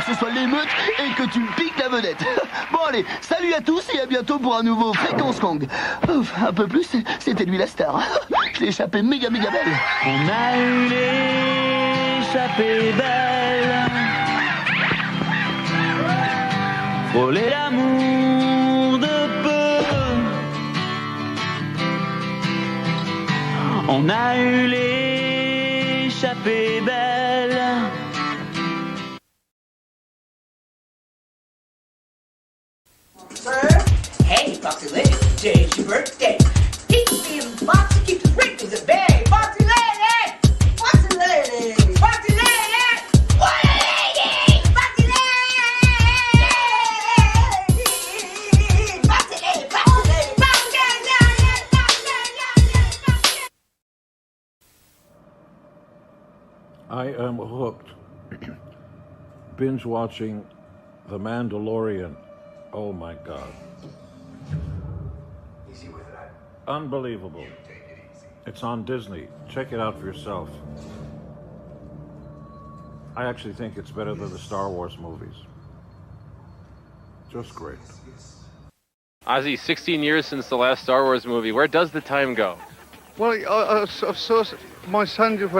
ce soit l'émeute et que tu me piques la vedette. Bon allez, salut à tous et à bientôt pour un nouveau Fréquence Kong. Ouf, un peu plus, c'était lui la star. Je l'ai échappé méga belle. On a eu l'échappée belle. Frôler l'amour de peu. On a eu l'échappée belle. Hey, Foxy Lady, today's your birthday. Keep being Foxy, keep the wrinkles at bay. Foxy Lady! Foxy Lady! Foxy Lady! What a lady! Foxy Lady! Foxy Lady! Foxy Lady! I am hooked. Binge watching The Mandalorian. Oh my God. Easy with that. Unbelievable. It's on Disney. Check it out for yourself. I actually think it's better than the Star Wars movies. Just great. Ozzy, 16 years since the last Star Wars movie. Where does the time go? Well, I saw my son just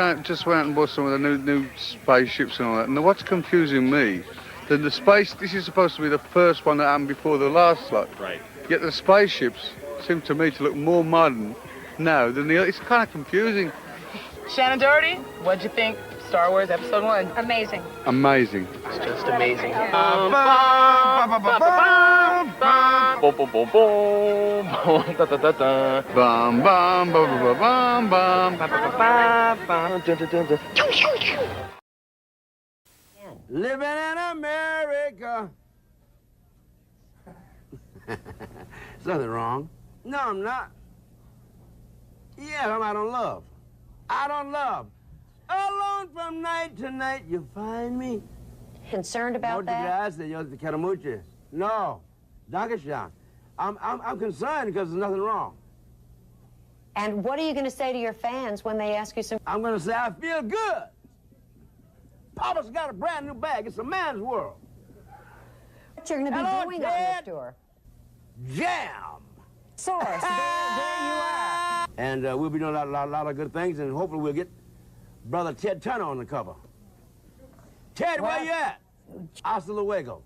went out and bought some of the new spaceships and all that. And what's confusing me, that the space, this is supposed to be the first one that happened before the last lot. Right. Yet the spaceships seem to me to look more modern now than the other. It's kind of confusing. Shannon Doherty, what'd you think? Star Wars Episode 1. Amazing. Amazing. It's just amazing. Boom, boom, boom, boom. Da, da, da, da. Bum, bum, bum, bum, bum, bum. Ba, ba, ba, ba, ba. Dun, dun, dun, dun. Living in America. There's nothing wrong. No, I'm not. Yeah, I'm out on love. Out on love. Alone from night to night, you find me. Concerned about that? No, Dankeschön. I'm concerned because there's nothing wrong. And what are you going to say to your fans when they ask you some... I'm going to say I feel good. Papa's got a brand new bag. It's a man's world. What you're going to be Hello, doing Ted. on this tour? Jam. Source, there you are. And we'll be doing a lot of good things, and hopefully we'll get Brother Ted Turner on the cover. Ted, where you at? Hasta luego.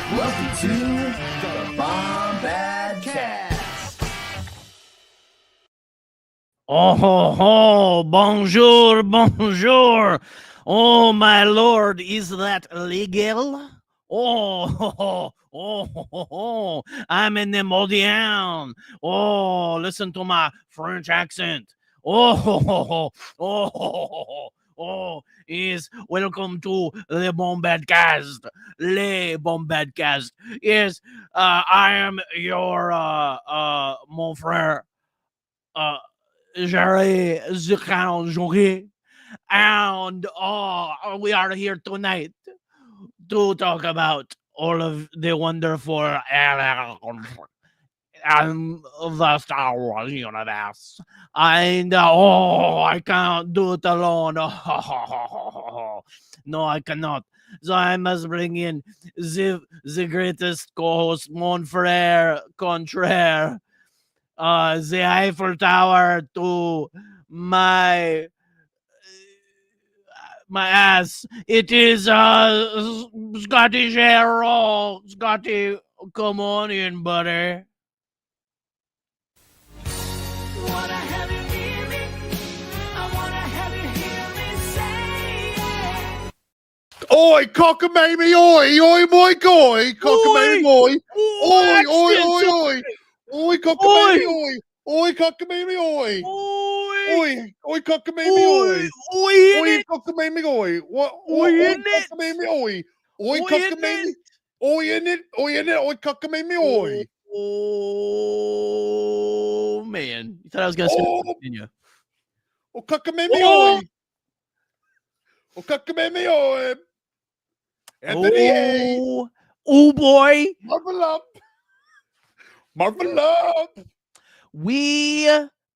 Welcome to the Bombadcast. Oh, bonjour, bonjour. Oh, my lord, is that legal? Oh, I'm an Neimoidian. Oh, listen to my French accent. Is welcome to the Bombadcast. Le Bombadcast. Yes, I am your, mon frère, Jerry Zucano, and we are here tonight to talk about all of the wonderful and the Star Wars universe. And I can't do it alone. No, I cannot. So I must bring in the greatest co-host, mon frère contraire, the Eiffel Tower to my ass. It is Scotty Sherroll. Scotty, come on in, buddy. Wanna have you hear me? I wanna have you hear me say Oi, cockamamie, oi, my guy, cockamamie, oi, oi, cockamamie, oi, cockamamie, oi, cockamamie, oi, cockamamie, what, oi, cockamamie, oi, cockamamie, in it, oi, cockamamie, oi. Oh man, you thought I was gonna say Virginia. Oh, cockamamie, oi. Oh, cockamamie, oi. Anthony, oh boy, Marvel up. Marvel up. We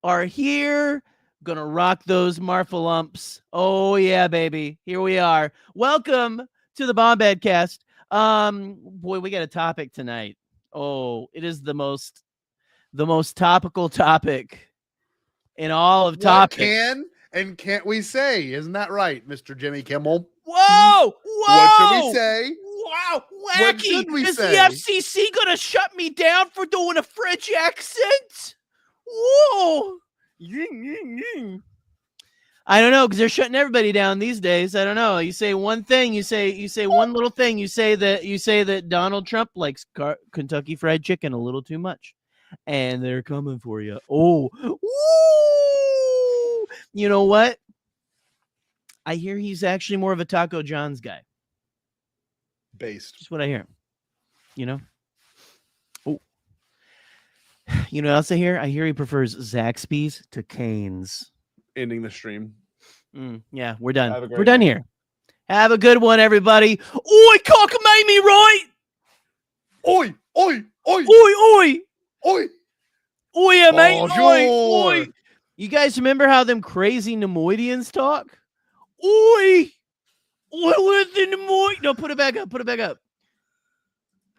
are here, gonna rock those Marfalumps. Oh yeah, baby, here we are. Welcome to the Bombadcast. Boy, we got a topic tonight. Oh, it is the most topical topic in all of topics. What can and can't we say? Isn't that right, Mr. Jimmy Kimmel? Whoa! What should we say? Wow, wacky! What should we Is say? the FCC gonna shut me down for doing a French accent? Whoa! I don't know, because they're shutting everybody down these days. I don't know. You say one thing, you say one little thing. You say that Donald Trump likes Kentucky Fried Chicken a little too much, and they're coming for you. Oh, woo! You know what? I hear he's actually more of a Taco John's guy. Based. Just what I hear. You know? Oh. You know what else I hear? I hear he prefers Zaxby's to Cane's. Ending the stream. Yeah, we're done. We're done here. Have a good one, everybody. Oi, cockamamie, right? Oi. Oi. Oi, yeah, mate. Oh, Oi. You guys remember how them crazy Neimoidians talk? Oi. With the Neimoidians. No, put it back up. Put it back up.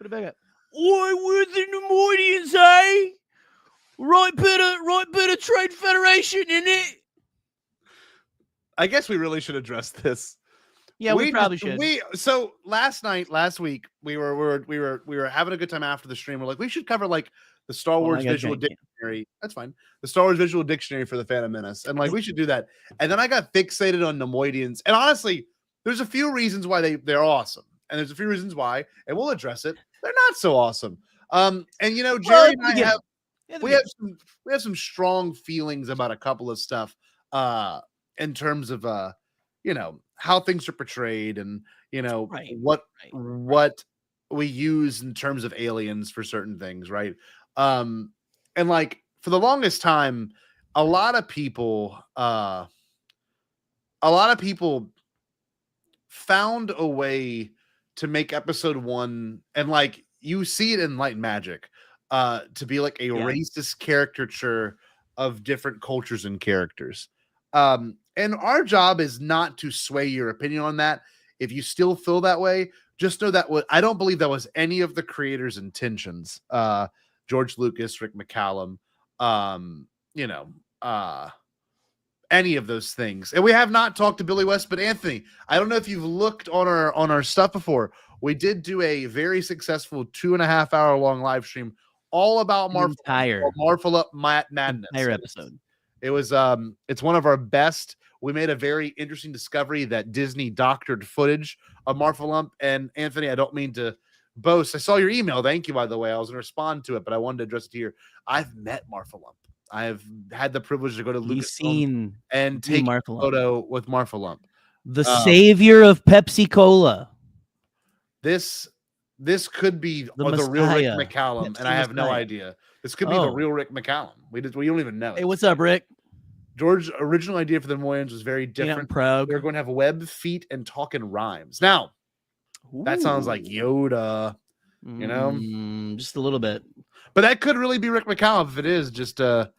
Oi, with the Neimoidians, eh? Right bit of Trade Federation, in it. I guess we really should address this. Yeah, we probably should. So last week, we were having a good time after the stream. We're like, we should cover like the Star Wars Visual Dictionary. That's fine. The Star Wars Visual Dictionary for the Phantom Menace, and like we should do that. And then I got fixated on Neimoidians, and honestly, there's a few reasons why they're awesome, and there's a few reasons why, and we'll address it. They're not so awesome. And you know, Jerry and I have some strong feelings about a couple of stuff. In terms of you know, how things are portrayed, and you know what we use in terms of aliens for certain things, right? And like for the longest time, a lot of people found a way to make episode 1, and like you see it in Light and Magic, to be like a racist caricature of different cultures and characters. And our job is not to sway your opinion on that. If you still feel that way, just know that I don't believe that was any of the creators' intentions. George Lucas, Rick McCallum, you know, any of those things. And we have not talked to Billy West, but Anthony, I don't know if you've looked on our stuff before. We did do a very successful 2.5 hour long live stream all about Marvel Up Madness. Entire episode. It was it's one of our best. We made a very interesting discovery that Disney doctored footage of Marfalump. And Anthony, I don't mean to boast. I saw your email. Thank you, by the way. I was going to respond to it, but I wanted to address it here. I've met Marfalump. I have had the privilege to go to Lucasfilm and take a photo with Marfalump. The savior of Pepsi Cola. This could be the real Rick McCallum, and I have no idea. This could be the real Rick McCallum. We don't even know. Hey, what's up, Rick? George's original idea for the Neimoidians was very different. They're going to have web feet and talk in rhymes. Now, that sounds like Yoda, you know, just a little bit. But that could really be Rick McCallum if it is. Just I'll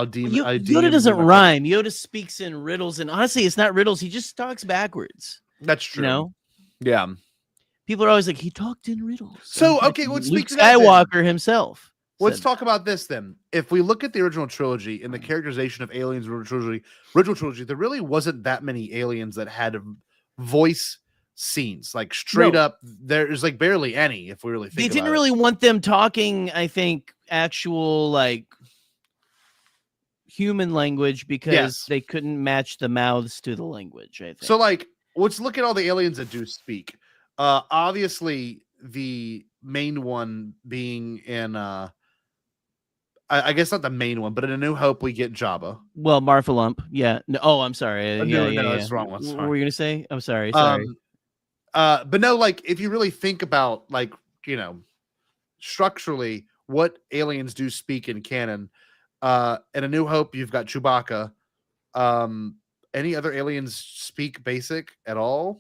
deem Yoda doesn't rhyme. Yoda speaks in riddles, and honestly, it's not riddles. He just talks backwards. That's true. You know? Yeah. People are always like, he talked in riddles. So okay, let's speak to Skywalker himself. Let's talk about this then. If we look at the original trilogy and the characterization of aliens in the original trilogy, there really wasn't that many aliens that had voice scenes. Like straight up, there's like barely any. If we really think, they didn't really want them talking. I think actual like human language because they couldn't match the mouths to the language. I think so. Like let's look at all the aliens that do speak. Obviously, the main one being in I guess not the main one, but in A New Hope we get Jabba. Well, Marfa Lump, yeah. No, oh, I'm sorry. No, that's wrong. What were you gonna say? I'm sorry. But no, like if you really think about like structurally what aliens do speak in canon, in A New Hope you've got Chewbacca. Any other aliens speak basic at all?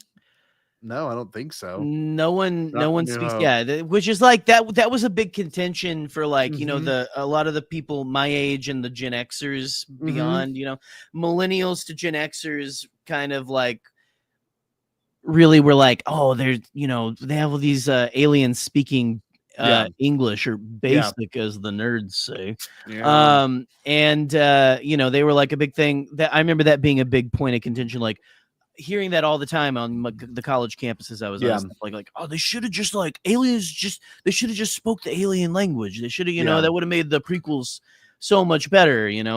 No, I don't think so. No one speaks. Hope. Yeah, which is like that was a big contention for like Mhm. a lot of the people my age and the Gen Xers beyond. Millennials to Gen Xers kind of like really were like, oh, there's they have all these aliens speaking English or basic as the nerds say. And they were like a big thing that I remember that being a big point of contention, like hearing that all the time on the college campuses I was on, like, oh, they should have just like aliens they should have just spoke the alien language. They should have, that would have made the prequels so much better, and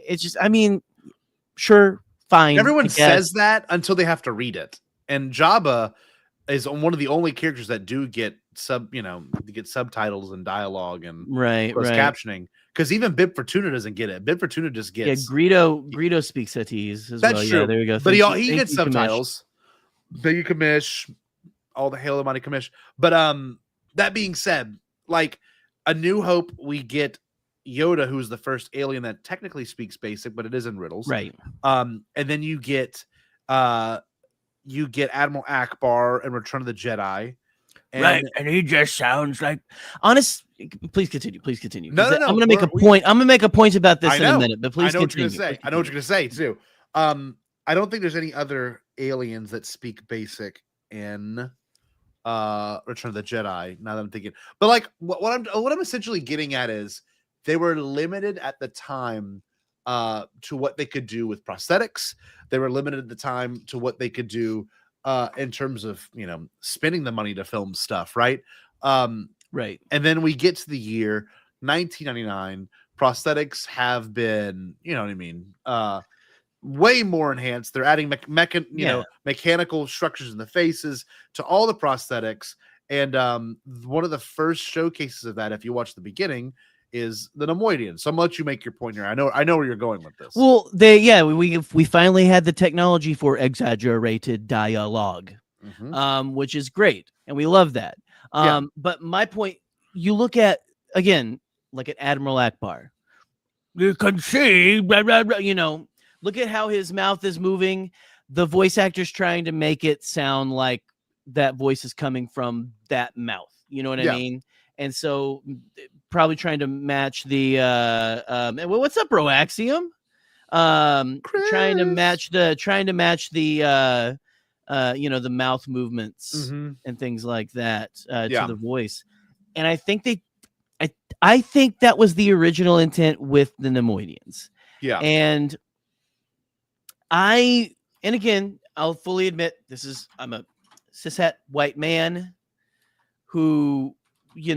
it's just, I mean, sure, fine. Everyone says that until they have to read it. And Jabba is one of the only characters that do get subtitles and dialogue and closed captioning. Because even Bib Fortuna doesn't get it. Bib Fortuna just gets. Greedo speaks Huttese as well. That's true. Yeah, there we go. But he gets subtitles. Thank you, Kamish. All the hail of Mighty Kamish. But that being said, like A New Hope, we get Yoda, who's the first alien that technically speaks basic, but it is in riddles. Right. And then you get Admiral Akbar in Return of the Jedi. Right, and he just sounds like Please continue. No. I'm gonna make a point. I'm gonna make a point about this in a minute, but please continue. I know what you're gonna say too. I don't think there's any other aliens that speak basic in Return of the Jedi. Now that I'm thinking, but like what I'm essentially getting at is they were limited at the time to what they could do with prosthetics. They were limited at the time to what they could do in terms of spending the money to film stuff, right? Right. And then we get to the year 1999. Prosthetics have been, way more enhanced. They're adding mechanical structures in the faces to all the prosthetics. And one of the first showcases of that, if you watch the beginning, is the Neimoidians. So I'm gonna let you make your point here. I know where you're going with this. Well, we finally had the technology for exaggerated dialogue, which is great, and we love that. But my point, you look at again, like at Admiral Akbar, you can see, blah, blah, blah, look at how his mouth is moving. The voice actor's trying to make it sound like that voice is coming from that mouth. You know what I mean? And so probably trying to match the what's up, bro? Axiom? Trying to match the the mouth movements and things like that to the voice. And I think I think that was the original intent with the Neimoidians. Yeah. And again, I'll fully admit I'm a cishet white man who, you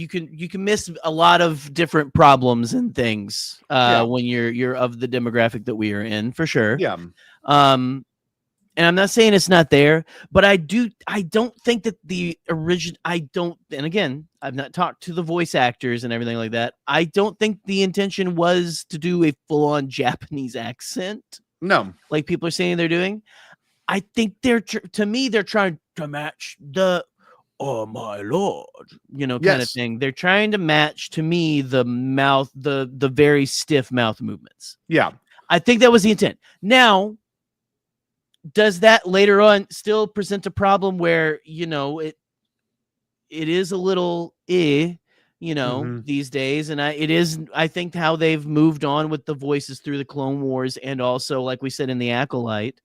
can miss a lot of different problems and things when you're of the demographic that we are in, for sure. Yeah. And I'm not saying it's not there, but I don't think that the original, and again, I've not talked to the voice actors and everything like that. I don't think the intention was to do a full-on Japanese accent. No. Like people are saying they're doing. I think they're trying to match the, oh my lord, kind of thing. They're trying to match, to me, the mouth, the very stiff mouth movements. Yeah. I think that was the intent. Now, does that later on still present a problem where, it is a little these days, and I think how they've moved on with the voices through the Clone Wars, and also, like we said, in the Acolyte,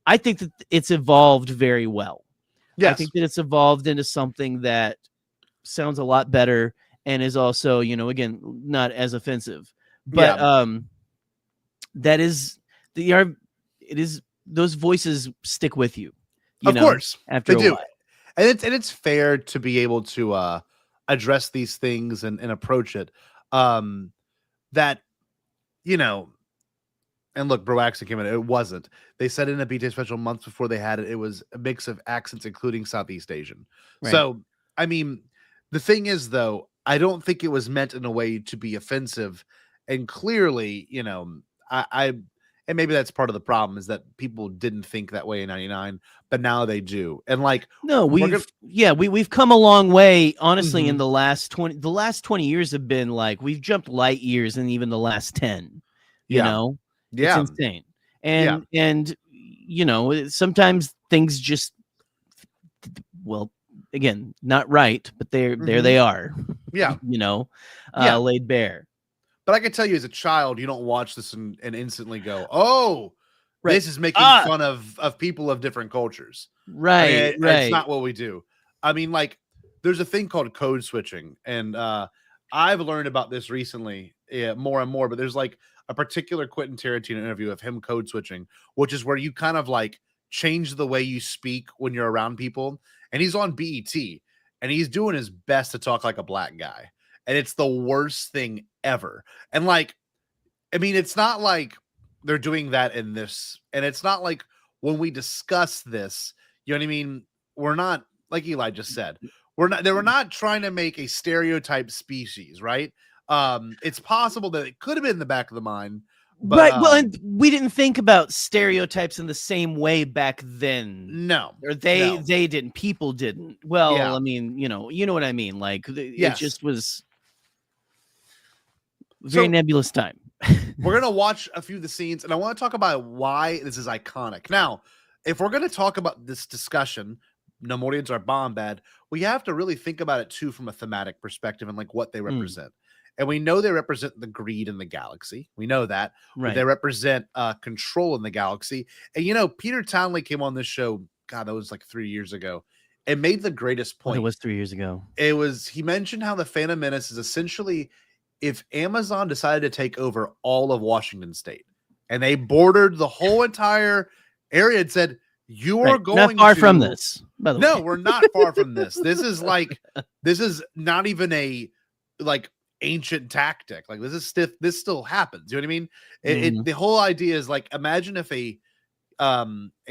I think that it's evolved very well. Yes. I think that it's evolved into something that sounds a lot better and is also, again, not as offensive. But that is those voices stick with you. Of course, after they a do. while. And it's fair to be able to address these things and approach it. That, and And look, Broaxon came in. It wasn't. They said in a BJ special months before they had it, it was a mix of accents, including Southeast Asian. Right. So, I mean, the thing is, though, I don't think it was meant in a way to be offensive. And clearly, you know, and maybe that's part of the problem is that people didn't think that way in 99, but now they do. And like, no, we've come a long way, honestly, in the last 20 years have been like, we've jumped light years in even the last 10, you know, it's insane. And, you know, sometimes things just, well, again, not right, but there they are, you know, laid bare. But I can tell you as a child, you don't watch this and instantly go, oh, this is making fun of people of different cultures. Right, right. It's not what we do. I mean, like, there's a thing called code switching. And I've learned about this recently more and more. But there's like a particular Quentin Tarantino interview of him code switching, which is where you kind of like change the way you speak when you're around people. And he's on BET. And he's doing his best to talk like a black guy. And it's the worst thing ever. And like, I mean, it's not like they're doing that in this. And it's not like when we discuss this, you know what I mean? We're not, like Eli just said, we're not trying to make a stereotype species, right? It's possible that it could have been in the back of the mind. But, right. Well, and we didn't think about stereotypes in the same way back then. No. Or they didn't. People didn't. Well, I mean, you know what I mean? Like, it just was very nebulous time. We're going to watch a few of the scenes, and I want to talk about why this is iconic. Now, if we're going to talk about this discussion, Neimoidians are Bombad, we have to really think about it, too, from a thematic perspective and, like, what they represent. And we know they represent the greed in the galaxy. We know that. Right. They represent control in the galaxy. And, you know, Peter Townley came on this show, God, that was like 3 years ago, and made the greatest point. It was 3 years ago. He mentioned how the Phantom Menace is essentially if Amazon decided to take over all of Washington State and they bordered the whole entire area and said, you are going not far from this, by the way. No, we're not far from this. This is not even a like ancient tactic. Like this is stiff. This still happens. You know what I mean? The whole idea is like, imagine if a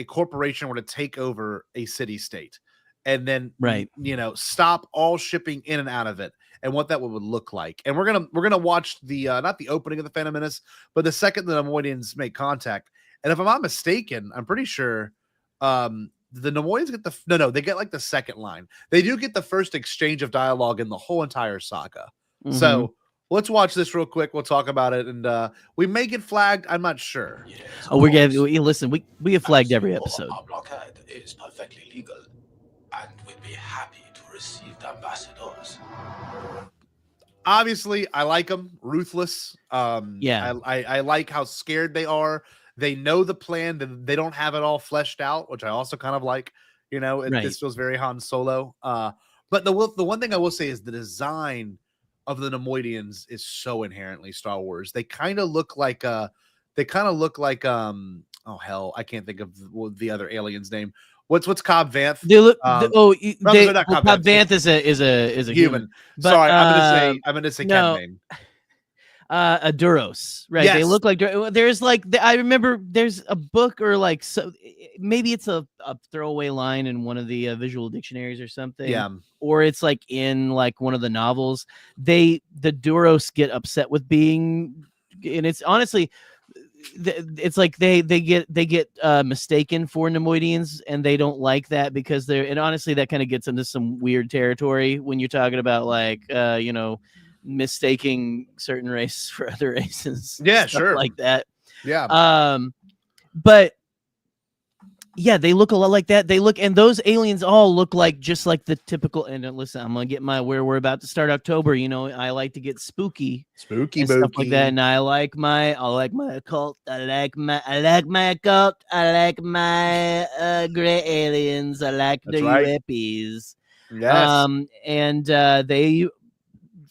corporation were to take over a city state and then, you know, stop all shipping in and out of it, and what that would look like. And we're gonna watch the not the opening of the Phantom Menace, but the second the Neimoidians make contact. And if I'm not mistaken, I'm pretty sure the Neimoidians get they get like the second line. They do get the first exchange of dialogue in the whole entire saga. So let's watch this real quick. We'll talk about it, and we may get flagged. I'm not sure. We're gonna listen. We get flagged every episode. Our blockade is perfectly legal, and we'd be happy to receive the ambassadors. Obviously, I like them. Ruthless. I like how scared they are. They know the plan. They don't have it all fleshed out, which I also kind of like. You know, this feels very Han Solo. But the one thing I will say is the design of the Neimoidians is so inherently Star Wars. They kind of look like oh hell, I can't think of the other alien's name. What's Cobb Vanth? They look. Cobb Vanth is a human. But, sorry, I'm gonna say Ken name. A Duros, right? Yes. They look like there's like I remember there's a book or like so maybe it's a throwaway line in one of the visual dictionaries or something. Yeah. Or it's like in like one of the novels. The Duros get upset with being, and it's honestly. It's like they get mistaken for Neimoidians, and they don't like that because and honestly that kind of gets into some weird territory when you're talking about like you know, mistaking certain races for other races. Yeah, sure, like that. Yeah. But yeah, they look a lot like that. And those aliens all look like just like the typical. And listen, I'm gonna get we're about to start October. You know, I like to get spooky and stuff like that. And I like my occult. I like my occult. I like my gray aliens. I like the UAPs. Yes. And they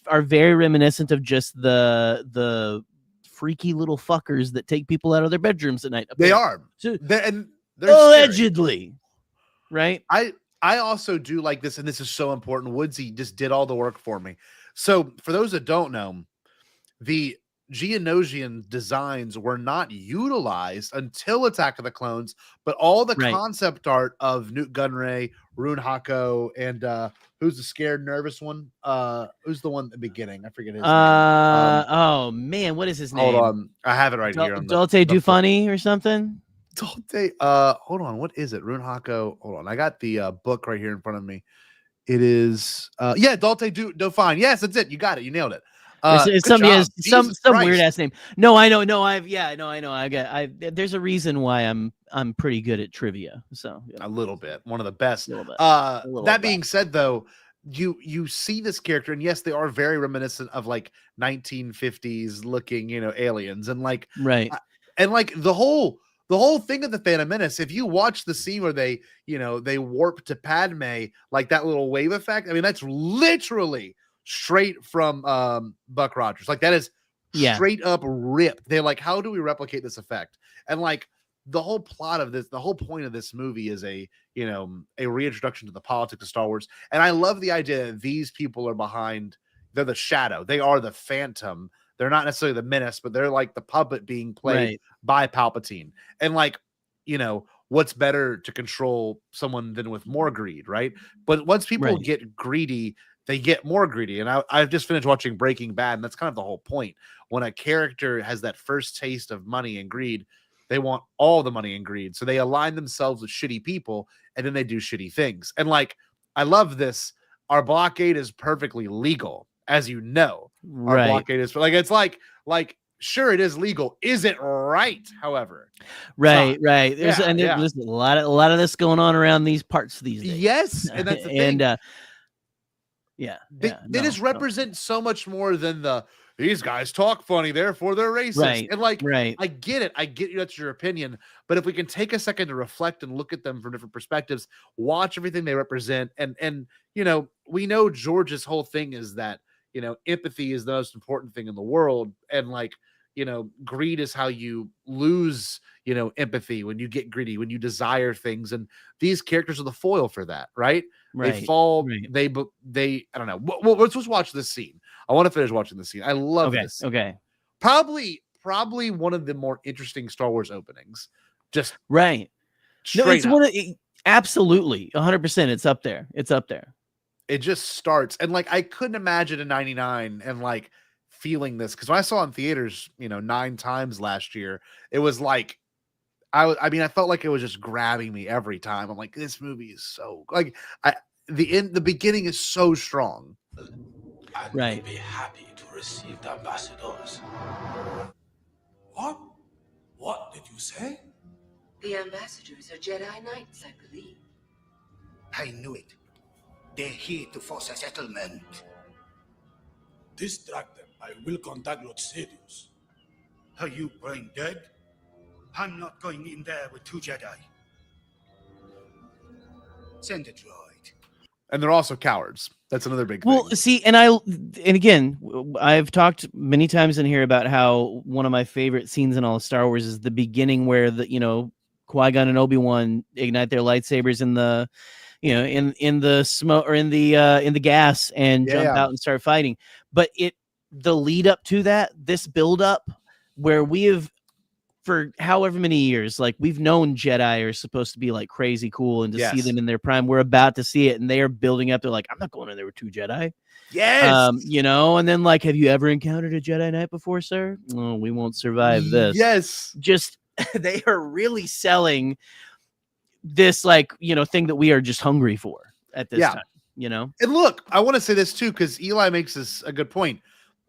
are very reminiscent of just the freaky little fuckers that take people out of their bedrooms at night. They are. So, they're allegedly scary. Right. I also do like this, and this is so important. Woodsy just did all the work for me. So for those that don't know, the Geonosian designs were not utilized until Attack of the Clones, but all the concept art of Newt Gunray, Rune Hako, and who's the scared, nervous one? Who's the one at the beginning? I forget his name. Oh man, what is his name? Hold on, I have it right here. On Dolte Dufani or something. Dolte. Hold on, what is it? Rune Hako. Hold on, I got the book right here in front of me. It is Dolte Dufani. Yes, that's it. You got it. You nailed it. It's some weird ass name. No, I know. No, I know. There's a reason why I'm pretty good at trivia. So a little bit, one of the best. That being said, though, you see this character, and yes, they are very reminiscent of like 1950s looking, aliens, and like and like the whole thing of the Phantom Menace. If you watch the scene where they warp to Padme, like that little wave effect, I mean, that's literally straight from Buck Rogers. Like that is straight up ripped. They're like, how do we replicate this effect? And like the whole plot of this, the whole point of this movie is a reintroduction to the politics of Star Wars. And I love the idea that these people are behind. They're the shadow. They are the Phantom. They're not necessarily the menace, but they're like the puppet being played by Palpatine. And like, what's better to control someone than with more greed, right? But once people get greedy, they get more greedy. And I've just finished watching Breaking Bad, and that's kind of the whole point. When a character has that first taste of money and greed, they want all the money and greed. So they align themselves with shitty people, and then they do shitty things. And like, I love this. Our blockade is perfectly legal, as you know. Our blockade is like, it's like sure, it is legal. Is it right? However, right. There's a lot of this going on around these parts these days. Yes, and that's the thing. And they just represent so much more than these guys talk funny, therefore they're racist. And like, I get it. That's your opinion. But if we can take a second to reflect and look at them from different perspectives, watch everything they represent. And we know George's whole thing is that, empathy is the most important thing in the world. And like, greed is how you lose, empathy, when you get greedy, when you desire things. And these characters are the foil for that, right? They fall, they I don't know. Well, let's just watch this scene. I want to finish watching this scene. I love this scene. Okay. Probably one of the more interesting Star Wars openings. Just absolutely 100%. It's up there. It just starts. And like, I couldn't imagine in 99 and like feeling this, because when I saw it in theaters, 9 times last year, it was like, I felt like it was just grabbing me every time. I'm like, this movie is so like, the beginning is so strong. And we'll be happy to receive the ambassadors. What? What did you say? The ambassadors are Jedi Knights, I believe. I knew it. They're here to force a settlement. Distract them. I will contact Lord Sidious. Are you brain dead? I'm not going in there with 2 Jedi. Send a droid. And they're also cowards. That's another big thing. Well, see, and again, I've talked many times in here about how one of my favorite scenes in all of Star Wars is the beginning where Qui-Gon and Obi-Wan ignite their lightsabers in the in the smoke or in the gas and jump out and start fighting. But the lead up to that, this build up where we have, for however many years, like we've known Jedi are supposed to be like crazy cool, and to see them in their prime, we're about to see it, and they are building up. They're like, I'm not going in there with 2 Jedi. Yes. And then like, have you ever encountered a Jedi Knight before, sir? Oh, we won't survive this. Yes. Just they are really selling this thing that we are just hungry for at this time. And look, I want to say this too, because Eli makes this a good point.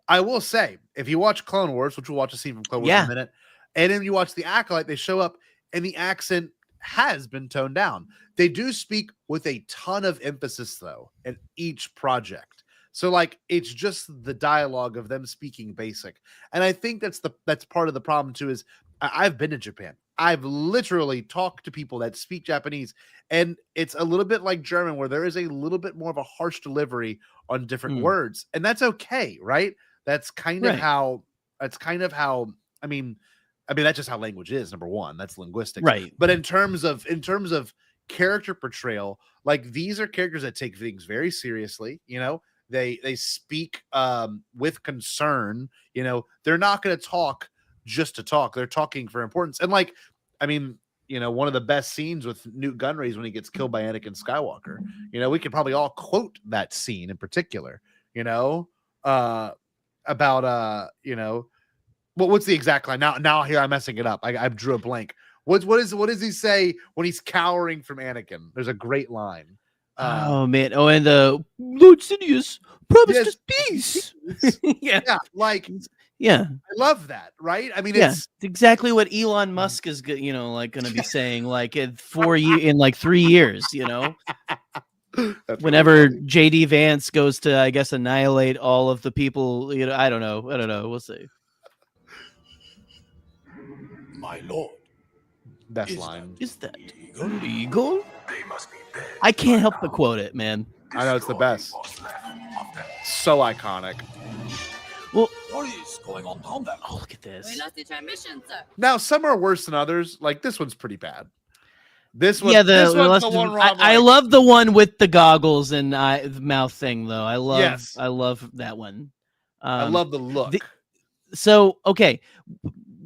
I will say, if you watch Clone Wars, which we'll watch a scene from Clone Wars in a minute, and then you watch The Acolyte, they show up and the accent has been toned down. They do speak with a ton of emphasis though in each project. So like, it's just the dialogue of them speaking basic. And I think that's part of the problem too, is I've been to Japan. I've literally talked to people that speak Japanese, and it's a little bit like German, where there is a little bit more of a harsh delivery on different words, and that's okay, right? That's kind of how. That's kind of how. I mean, that's just how language is. Number one, that's linguistics, right? But in terms of character portrayal, like these are characters that take things very seriously. They speak with concern. You know, they're not going to talk just to talk. They're talking for importance. And like, I mean, you know, one of the best scenes with Newt Gunray is when he gets killed by Anakin Skywalker. You know, we could probably all quote that scene in particular, you know, about you know, what's the exact line? Now here I'm messing it up. I drew a blank. What does he say when he's cowering from Anakin? There's a great line. Oh man! Oh, and the Lord Sidious promised us peace. Yeah, like yeah, I love that. Right? I mean, it's exactly what Elon Musk is, you know, like going to be saying, like in 3 years, you know. Whenever JD Vance goes to, I guess, annihilate all of the people, you know, I don't know. We'll see. My lord. Best line. Is that legal? I can't help but quote it, man. I know, it's the best. So iconic. Well, what is going on down there? Oh, look at this. We lost the transmission, sir. Now, some are worse than others. Like this one's pretty bad. This one, yeah, this one's the one where I love the one with the goggles and the mouth thing, though. I love that one. I love the look. So, okay.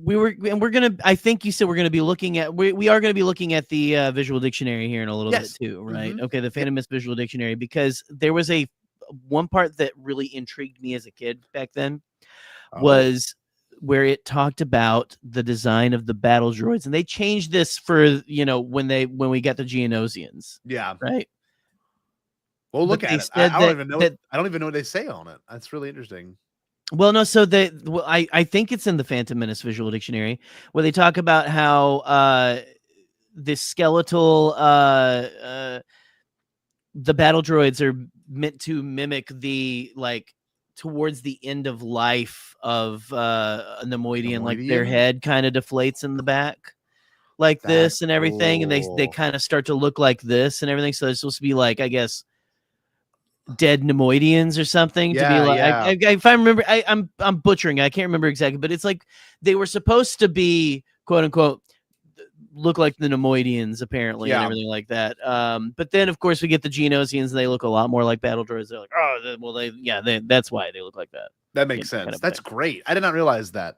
I think you said we're going to be looking at, we are going to be looking at the visual dictionary here in a little bit too, right? Okay. The Phantom Menace visual dictionary, because there was one part that really intrigued me as a kid back then was where it talked about the design of the battle droids, and they changed this for, you know, when we got the Geonosians. Yeah. Right. Well, look at it. I don't even know. I don't even know what they say on it. That's really interesting. Well, no, so I think it's in the Phantom Menace visual dictionary where they talk about how the skeletal the battle droids are meant to mimic the, like, towards the end of life of a Neimoidian, like their head kind of deflates in the back like this and everything, and they kind of start to look like this and everything. So they're supposed to be like, I guess, dead Neimoidians or something, to be like, if I remember, I'm butchering, I can't remember exactly, but it's like they were supposed to be, quote unquote, look like the Neimoidians apparently, and everything like that. But then of course we get the Geonosians, and they look a lot more like battle droids. They're like, that's why they look like that. That makes sense. Kind of that's great. I did not realize that.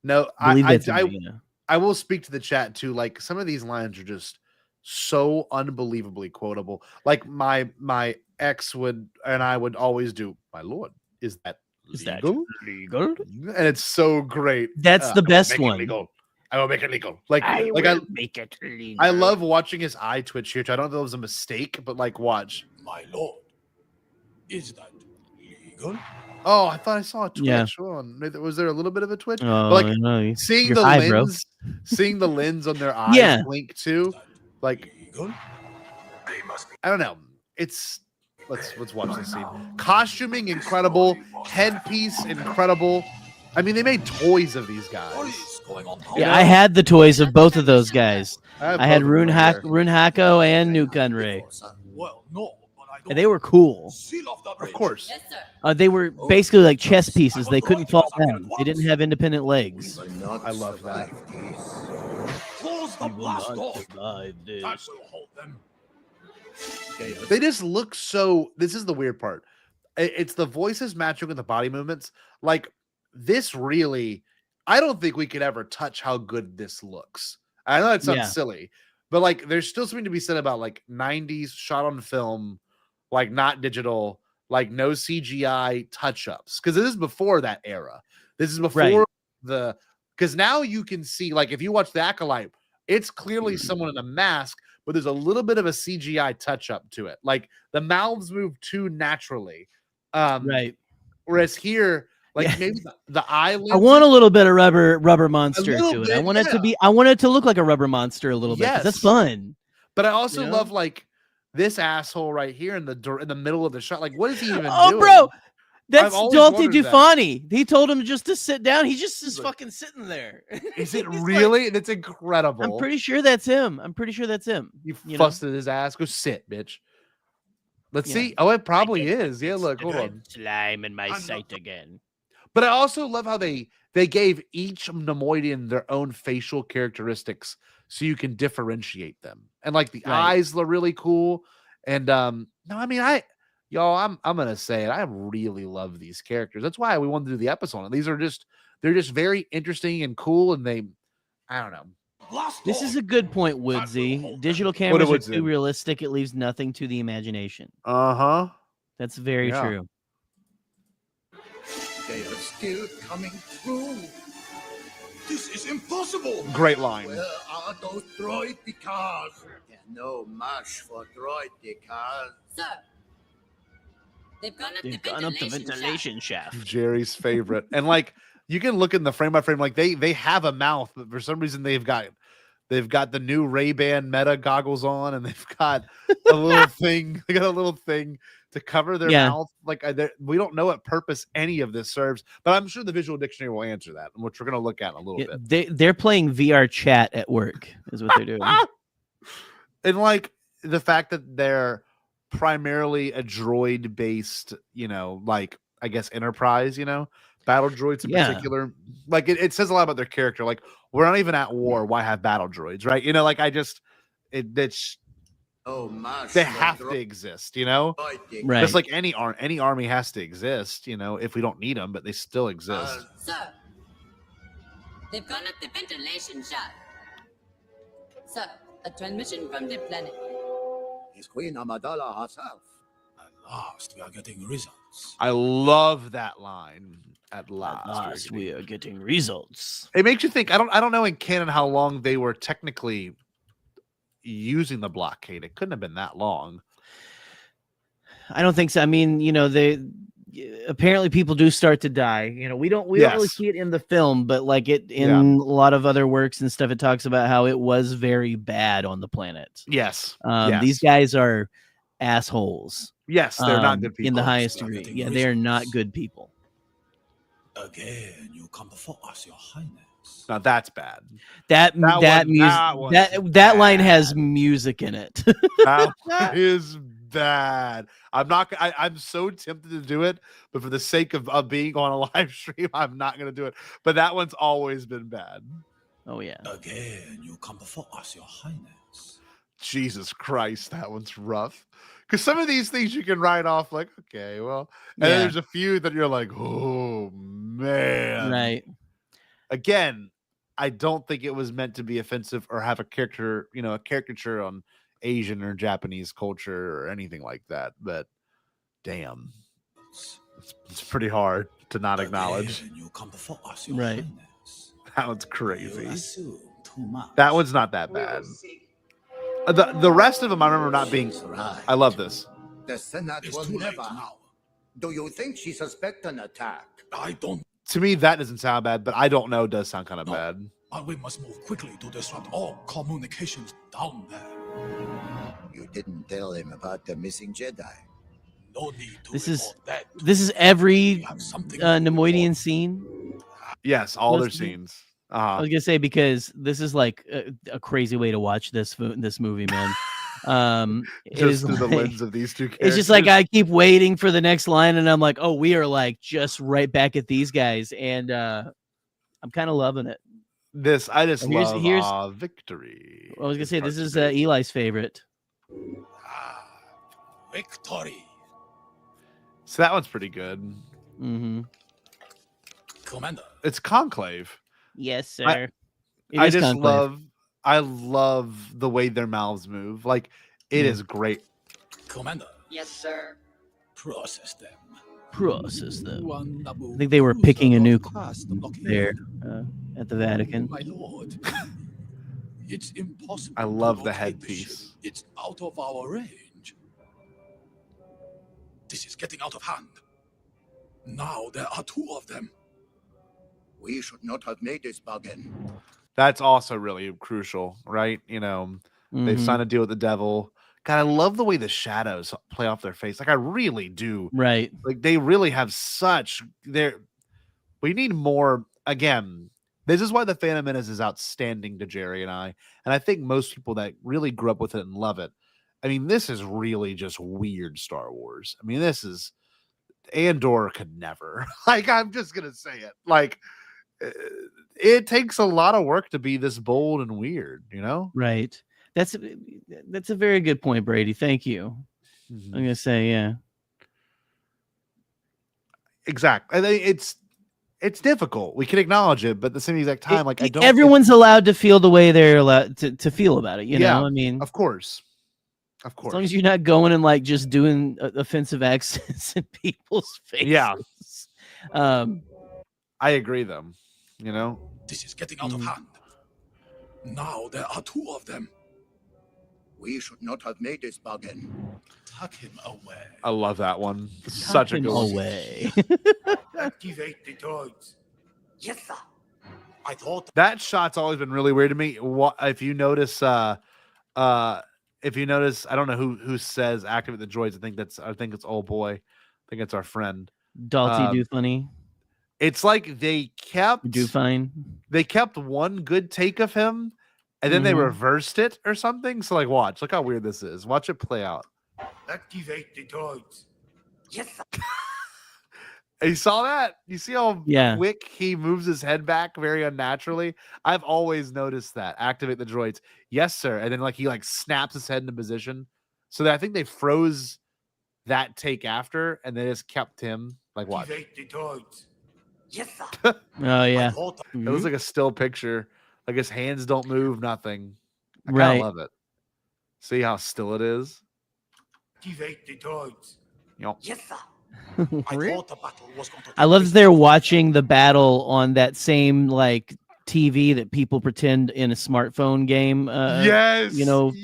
No, I will speak to the chat too. Like, some of these lines are just so unbelievably quotable. Like my ex would, and I would always do, my lord, is that legal? And it's so great. That's the best one. I will make it legal. I make it legal. I love watching his eye twitch here. I don't know if it was a mistake, but like, watch. My lord, is that legal? Oh, I thought I saw a twitch. Yeah. Was there a little bit of a twitch? Oh, but like, no. seeing the lens, seeing the lens on their eyes blink too. Like, I don't know. It's let's watch this scene. Costuming incredible, headpiece incredible. I mean, they made toys of these guys. Yeah, I had the toys of both of those guys. I had Rune Hako and Newt Gunray. And they were cool. Of course. They were basically like chess pieces. They couldn't fall down. They didn't have independent legs. I love that. Close the blast door. They just look so. This is the weird part. It's the voices matching with the body movements. Like, this really, I don't think we could ever touch how good this looks. I know that sounds silly, but like, there's still something to be said about like 90s shot on film, like not digital, like no CGI touch-ups. Because this is before that era. This is before because now you can see, like, if you watch The Acolyte, it's clearly someone in a mask, but there's a little bit of a CGI touch-up to it. Like, the mouths move too naturally. Whereas here, like, maybe the eyelids. I want a little bit of rubber monster to it. I want it to look like a rubber monster a little bit. That's fun. But I also love, like, this asshole right here in the middle of the shot. Like, what is he even doing? Oh, bro, that's Dolce Dufani. He told him just to sit down. He just is fucking sitting there. Is it really? That's incredible. I'm pretty sure that's him. You fussed at his ass. Go sit, bitch. Let's see. Oh, it probably is. Yeah, look, hold on. Slime in my sight again. But I also love how they gave each Neimoidian their own facial characteristics so you can differentiate them. And like the eyes look really cool. And no, I mean, Y'all, I'm gonna say it. I really love these characters. That's why we wanted to do the episode. And they're just very interesting and cool, and I don't know. This is a good point, Woodsy. Digital cameras are too realistic. It leaves nothing to the imagination. That's very true. They are still coming through. This is impossible. Great line. Where are those droid cars? There's no much for droid cars. Sir, they've gone up the ventilation shaft. Jerry's favorite. And like you can look in the frame by frame, like they have a mouth, but for some reason they've got the new Ray-Ban Meta goggles on, and they've got a little thing. They got a little thing to cover their mouth. Like we don't know what purpose any of this serves, but I'm sure the visual dictionary will answer that, which we're going to look at in a little bit. They're playing VR chat at work, is what they're doing. And like the fact that they're primarily a droid based, like I guess Enterprise, battle droids in particular. Like it says a lot about their character. Like we're not even at war. Why have battle droids, right? Like they have to exist, Right. Just like any army has to exist, if we don't need them, but they still exist. Sir, they've gone up the ventilation shaft. Sir, a transmission from the planet. It's Queen Amidala herself. At last, we are getting results. I love that line. At last we are getting results. It makes you think. I don't know in canon how long they were technically using the blockade. It couldn't have been that long. I don't think so. I mean, they apparently people do start to die. We don't really see it in the film, but like in a lot of other works and stuff, it talks about how it was very bad on the planet. Yes. These guys are assholes. Yes, they're not good people in the highest degree. Yeah, they are not good people. Again, you come before us, Your Highness. Now that's bad. That line has music in it. That is bad. I'm so tempted to do it, but for the sake of being on a live stream, I'm not going to do it. But that one's always been bad. Oh yeah. Again, you come before us, Your Highness. Jesus Christ, that one's rough. Because some of these things you can write off like, okay, well, and then there's a few that you're like, oh man. Right. Again, I don't think it was meant to be offensive or have a character, a caricature on Asian or Japanese culture or anything like that. But damn, it's pretty hard to not acknowledge. You come before us, Your Right. Highness. That one's crazy. You assume too much. That one's not that bad. The rest of them I remember not being. I love this. The Senate will never now. Do you think she suspects an attack? I don't. To me, that doesn't sound bad, but I don't know. Does sound kind of bad. But we must move quickly to disrupt all communications down there. You didn't tell him about the missing Jedi. No need to. This is every Neimoidian scene. Yes, all their scenes. I was gonna say because this is like a crazy way to watch this movie, man. Just through the lens of these two characters. It's just like I keep waiting for the next line, and I'm like, oh, we are like just right back at these guys, and I'm kind of loving it. I just love victory. I was gonna say this is Eli's favorite. Victory. So that one's pretty good. Mm-hmm. Commander. It's Conclave. Yes, sir. I love the way their mouths move. Like it is great. Commander. Yes, sir. Process them. I think they were picking a nuke there at the Vatican. My lord. It's impossible. I love the headpiece. It's out of our range. This is getting out of hand. Now there are two of them. We should not have made this bargain. That's also really crucial, right? They've signed a deal with the devil. God, I love the way the shadows play off their face. Like I really do. Right. Like they really have we need more. Again, this is why the Phantom Menace is outstanding to Jerry and I. And I think most people that really grew up with it and love it. I mean, this is really just weird Star Wars. I mean, this is Andor could never. Like, I'm just gonna say it. Like, it takes a lot of work to be this bold and weird, Right. That's a very good point, Brady. Thank you. I'm gonna say, yeah. Exactly. I think it's difficult. We can acknowledge it, but at the same exact time, like I don't. Everyone's allowed to feel the way they're allowed to feel about it. You know, I mean, of course. As long as you're not going and like just doing offensive accents in people's faces. Yeah. I agree, though. You know, this is getting out of hand. Now there are 2 of them. We should not have made this bargain. Tuck him away. I love that one. Such a good one. Away. Activate the droids. Yes, sir. I thought that shot's always been really weird to me. What if you notice? I don't know who says activate the droids. I think it's old boy. I think it's our friend Dalty do funny. It's like they kept They kept one good take of him, and then they reversed it or something. So like, look how weird this is. Watch it play out. Activate the droids. Yes, sir. You saw that? You see how quick he moves his head back very unnaturally? I've always noticed that. Activate the droids. Yes, sir. And then he snaps his head into position. So that I think they froze that take after, and they just kept him watch. Activate the droids. Yes, sir. Oh yeah. It was like a still picture. Like his hands don't move, nothing. I right. love it. See how still it is? Activate the droids. Yep. Yes, sir. I love that they're watching the battle on that same TV that people pretend in a smartphone game.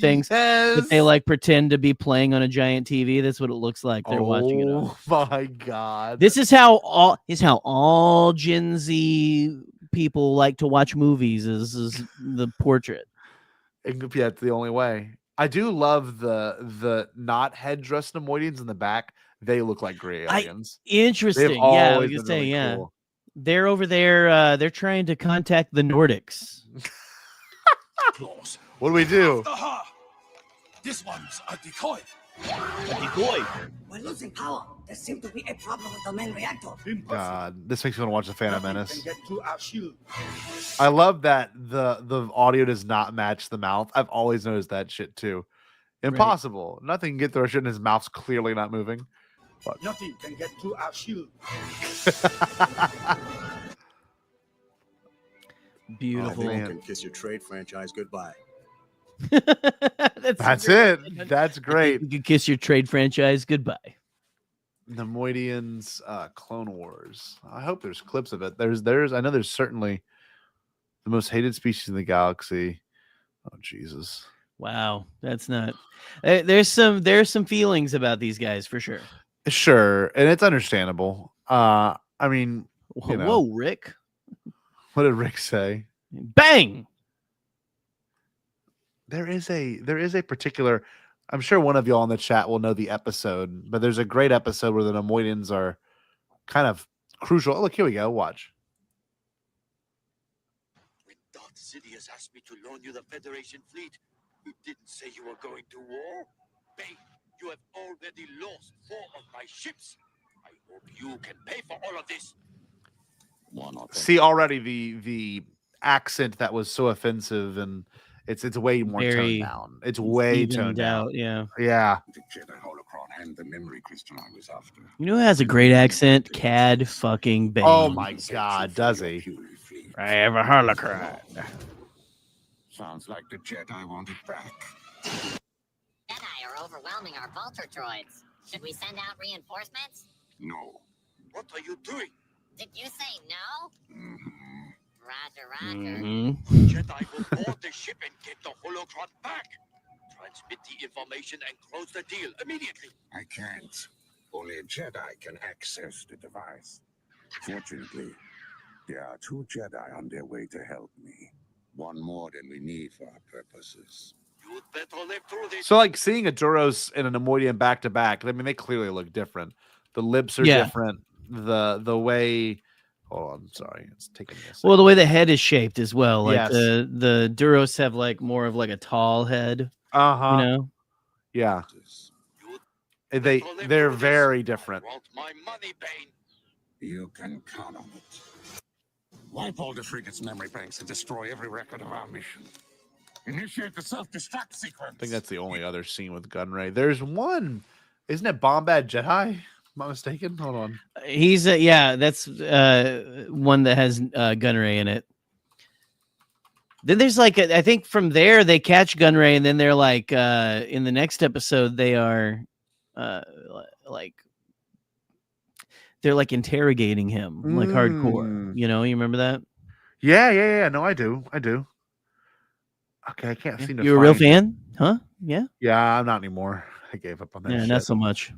Things that they pretend to be playing on a giant TV. That's what it looks like. They're watching it. Oh my god! This is how all Gen Z people like to watch movies. Is the portrait? Yeah, it's the only way. I do love the not headdress Neimoidians in the back. They look like gray aliens. Interesting. Yeah, I was gonna say, cool. They're over there. They're trying to contact the Nordics. What do we do? This one's a decoy. A decoy. We're losing power. There seems to be a problem with the main reactor. God, this makes me want to watch The Phantom Menace. I love that the audio does not match the mouth. I've always noticed that shit too. Impossible. Right. Nothing can get through our shit, and his mouth's clearly not moving. But nothing can get through our shield. Beautiful. You can kiss your trade franchise goodbye. That's it. That's great. You can kiss your trade franchise goodbye. Neimoidians, Clone Wars. I hope there's clips of it. There's. I know there's certainly the most hated species in the galaxy. Oh Jesus. Wow, that's not. There's some feelings about these guys for sure. Sure, and it's understandable. I mean, whoa, Rick. What did Rick say? Bang. There is a particular. I'm sure one of y'all in the chat will know the episode, but there's a great episode where the Neimoidians are kind of crucial. Oh, look, here we go. Watch. When Darth Sidious asked me to loan you the Federation fleet, you didn't say you were going to war. Bane, you have already lost 4 of my ships. I hope you can pay for all of this. See already the accent that was so offensive, and it's way more toned down. It's way toned down. Yeah. Yeah. The Jedi holocron and the memory crystal I was after. You know who has a great accent? Cad fucking Bane. Oh my god, does he? I have a holocron. Sounds like the Jedi want it back. Jedi are overwhelming our vulture droids. Should we send out reinforcements? No. What are you doing? Did you say no? Roger. Jedi will board the ship and get the holocron back. Transmit the information and close the deal immediately. I can't. Only a Jedi can access the device. Fortunately, there are 2 Jedi on their way to help me. 1 more than we need for our purposes. You'd better live through this. So, a Duros and a Neimoidian back to back. I mean, they clearly look different. The lips are different. The way. Hold on, sorry, it's taking this. Well, the way the head is shaped as well. Yes. The Duros have more of a tall head. Uh-huh. You know? Yeah. They're very different. I want my money, Bane. You can count on it. Wipe all the frigate's memory banks and destroy every record of our mission. Initiate the self-destruct sequence. I think that's the only other scene with Gunray. There's one. Isn't it Bombad Jedi? I'm not mistaken. Hold on. He's that's one that has Gunray in it. Then there's like I think from there they catch Gunray, and then they're like in the next episode they are like they're like interrogating him like hardcore. You know, you remember that? Yeah. No, I do. Okay, I can't seem to. You a real fan, huh? Yeah. Yeah, I'm not anymore. I gave up on that. Yeah, shit. not so much.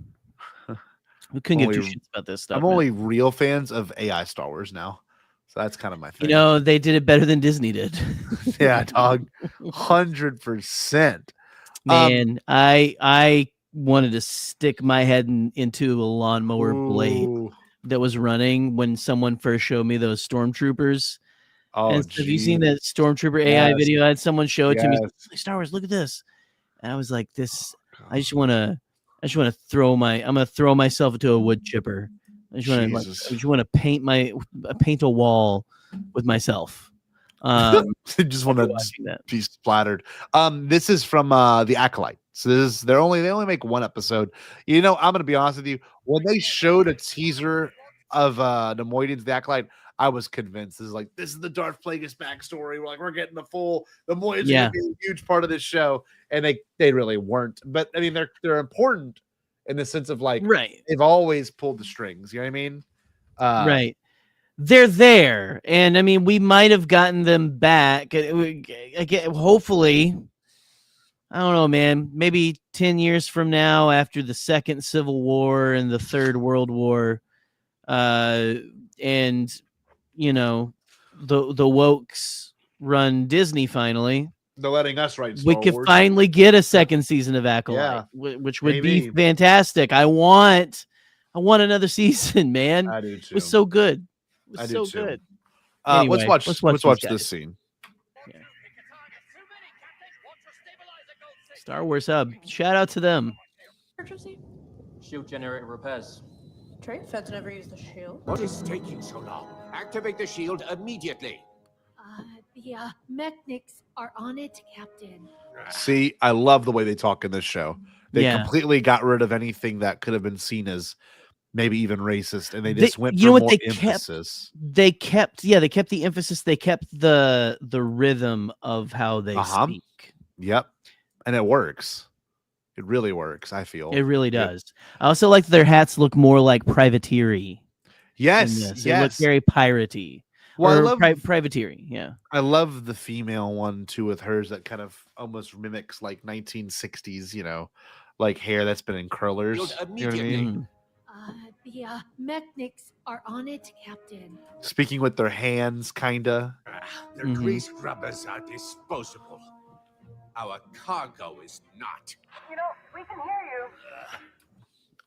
We couldn't give two shits about this stuff. I'm only real fans of AI Star Wars now, so that's kind of my thing. You know, they did it better than Disney did. Yeah, dog, 100%. Man, I wanted to stick my head into a lawnmower blade that was running when someone first showed me those stormtroopers. Oh, have you seen that stormtrooper AI video? I had someone show it to me. Star Wars, look at this, and I was like, "This, I just want to throw I'm gonna throw myself into a wood chipper. I just want to paint a wall with myself. I just want to be splattered. This is from the Acolyte. So they only make one episode. You know, I'm gonna be honest with you. When they showed a teaser of Neimoidians, the Acolyte, I was convinced this is the Darth Plagueis backstory. We're getting the Neimoidians are gonna be a huge part of this show, and they really weren't. But I mean, they're important in the sense of they've always pulled the strings. You know what I mean? Right. They're there, and I mean, we might have gotten them back. Again, hopefully, I don't know, man. Maybe 10 years from now, after the Second Civil War and the Third World War, and you know, the wokes run Disney finally. They're letting us write Star We could Wars. finally get a second season of Acolyte, which would be fantastic. I want another season, man. I do too. It was so good. It was I do so too. good. Anyway, let's watch guys. this scene. Star Wars Hub. Shout out to them. Shield generator repairs. Train feds never use the shield. What is taking so long? Activate the shield immediately. The mechanics are on it, Captain. See, I love the way they talk in this show. They completely got rid of anything that could have been seen as maybe even racist, and they just went for more emphasis. They kept the emphasis. They kept the rhythm of how they speak. Yep, and it works. It really works. I feel it really does. I also like their hats look more like privateer-y. Yes, it looks very piratey. Well, I love privateer-y. Yeah, I love the female one too with hers that kind of almost mimics like 1960s, like hair that's been in curlers. You know what I mean? The mechanics are on it, Captain. Speaking with their hands, kinda. Their grease rubbers are disposable. Our cargo is not. We can hear you.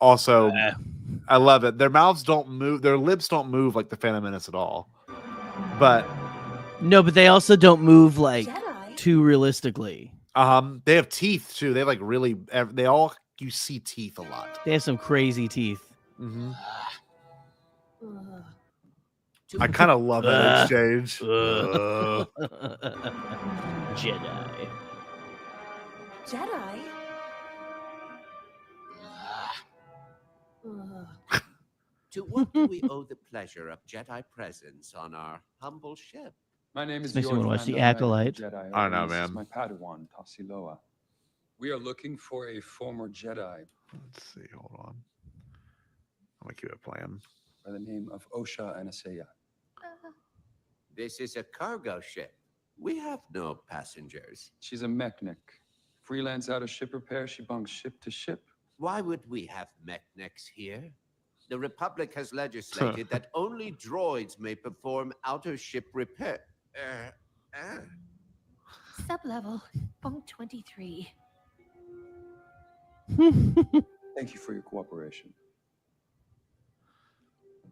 Also, I love it. Their mouths don't move. Their lips don't move like the Phantom Menace at all. But they also don't move like too realistically. They have teeth too. They you see teeth a lot. They have some crazy teeth. Mm-hmm. I kind of love that exchange. Jedi. To what do we owe the pleasure of Jedi presence on our humble ship? My name is Makes me George. want to watch the Acolyte. Jedi. I know, This is man. my Padawan, Tassiloa. We are looking for a former Jedi. Let's see. Hold on. I'm gonna keep it playing. By the name of Osha Anaseya. This is a cargo ship. We have no passengers. She's a mechanic. Freelance out of ship repair. She bunks ship to ship. Why would we have mechanics here? The Republic has legislated that only droids may perform outer ship repair. Sublevel, bunk 23. Thank you for your cooperation.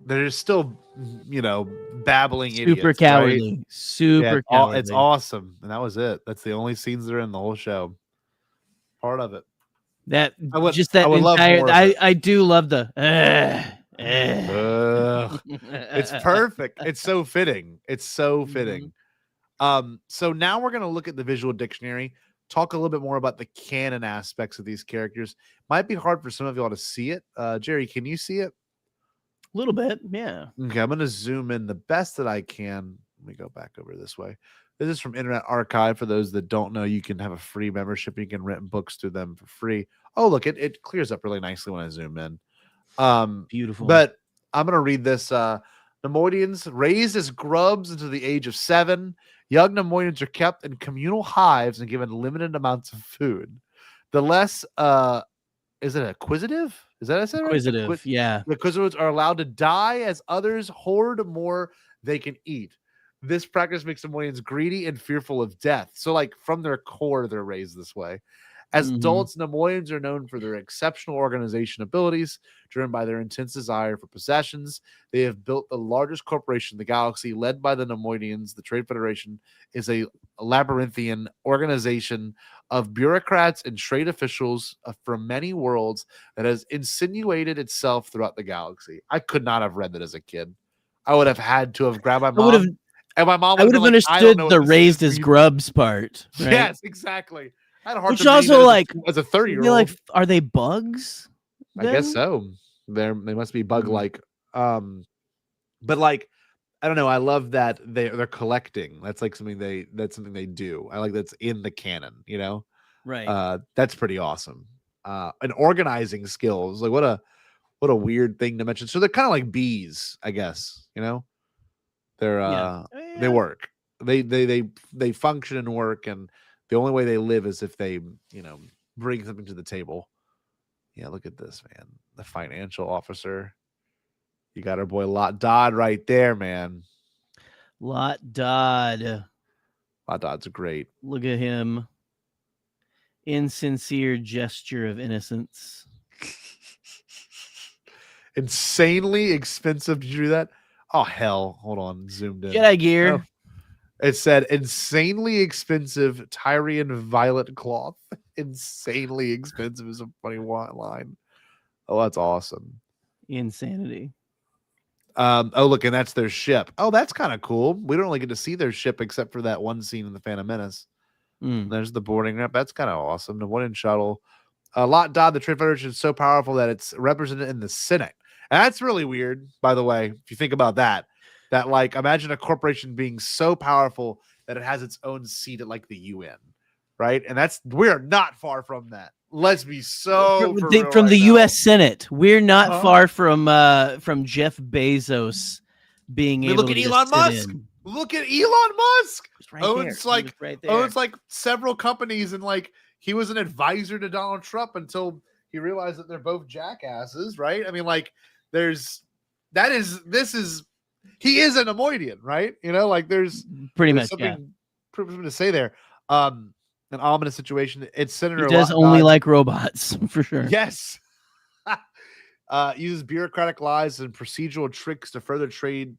They're still, babbling Super idiots, cowardly. Right? Super cowardly. It's awesome. And that was it. That's the only scenes they're in the whole show. Part of it. I do love the It's perfect. It's so fitting. So now we're going to look at the visual dictionary. talk a little bit more about the canon aspects of these characters. Might be hard for some of y'all to see it. Jerry, can you see it? A little bit, yeah. Okay, I'm going to zoom in the best that I can. Let me go back over this way. This is from Internet Archive. For those that don't know, you can have a free membership. You can rent books through them for free. Oh, look, it clears up really nicely when I zoom in. Beautiful. But I'm going to read this. Neimoidians raised as grubs into the age of 7. Young Neimoidians are kept in communal hives and given limited amounts of food. The less, is it acquisitive? Is that what I said? Acquisitive, right? yeah. The Inquisitors are allowed to die as others hoard more they can eat. This practice makes Neimoidians greedy and fearful of death. So, like, from their core, they're raised this way. As adults, Neimoidians are known for their exceptional organization abilities, driven by their intense desire for possessions. They have built the largest corporation in the galaxy, led by the Neimoidians. The Trade Federation is a labyrinthian organization of bureaucrats and trade officials from many worlds that has insinuated itself throughout the galaxy. I could not have read that as a kid. I would have had to have grabbed my mom. And my mom I would have like, understood the raised as grubs part. Right? Yes, exactly. I had a hard Which time also, like, as a 30-year-old. Like, are they bugs? I guess so. They must be bug-like. But like, I don't know. I love that they're collecting. That's like something they do. I like that's in the canon. You know, right? That's pretty awesome. And organizing skills. Like what a weird thing to mention. So they're kind of like bees, I guess. You know. They're they work. They function and work, and the only way they live is if they, bring something to the table. Yeah, look at this, man. The financial officer. You got our boy Lot Dodd right there, man. Lot Dodd. Lot Dodd's great. Look at him. Insincere gesture of innocence. Insanely expensive. Did you do that? Oh, hell. Hold on. Zoomed in. Jedi gear. Oh. It said insanely expensive Tyrian violet cloth. Insanely expensive is a funny line. Oh, that's awesome. Insanity. Oh, look, and that's their ship. Oh, that's kind of cool. We don't really get to see their ship except for that one scene in the Phantom Menace. There's the boarding ramp. That's kind of awesome. The one in shuttle. Lot Dodd, the Trade Federation is so powerful that it's represented in the Senate. And that's really weird, by the way, if you think about that. That, like, imagine a corporation being so powerful that it has its own seat at, like, the UN, right? And we're not far from that. Let's be so from the U.S. Senate. We're not far from Jeff Bezos being able look to at Elon Musk. In. Look at Elon Musk. Right owns there. owns like several companies, and like he was an advisor to Donald Trump until he realized that they're both jackasses, right? I mean, like he is a Neimoidian, right? You know, like there's something to say there. An ominous situation. It's Senator. He does only like robots for sure. Yes. Uses bureaucratic lies and procedural tricks to further Trade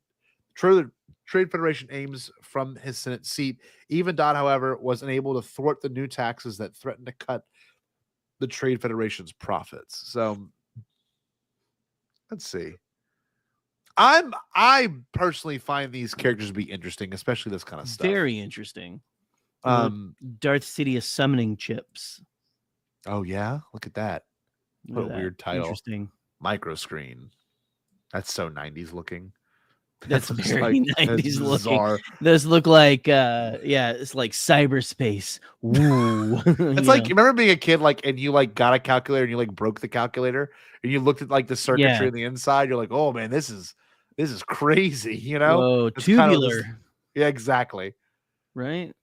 Federation aims from his Senate seat. Even Dodd, however, was unable to thwart the new taxes that threatened to cut the Trade Federation's profits. So let's see. I personally find these characters to be interesting, especially this kind of stuff. Very interesting. Darth Sidious summoning chips. Oh yeah, look at that. What a weird title. Interesting. Microscreen. That's so 90s looking. That's very 90s looking. Bizarre. Those look like it's like cyberspace. Ooh. It's like, you remember being a kid, like, and you like got a calculator and you like broke the calculator and you looked at like the circuitry on the inside. You're like, oh man, this is crazy, you know? Whoa, it's tubular. Yeah, exactly. Right.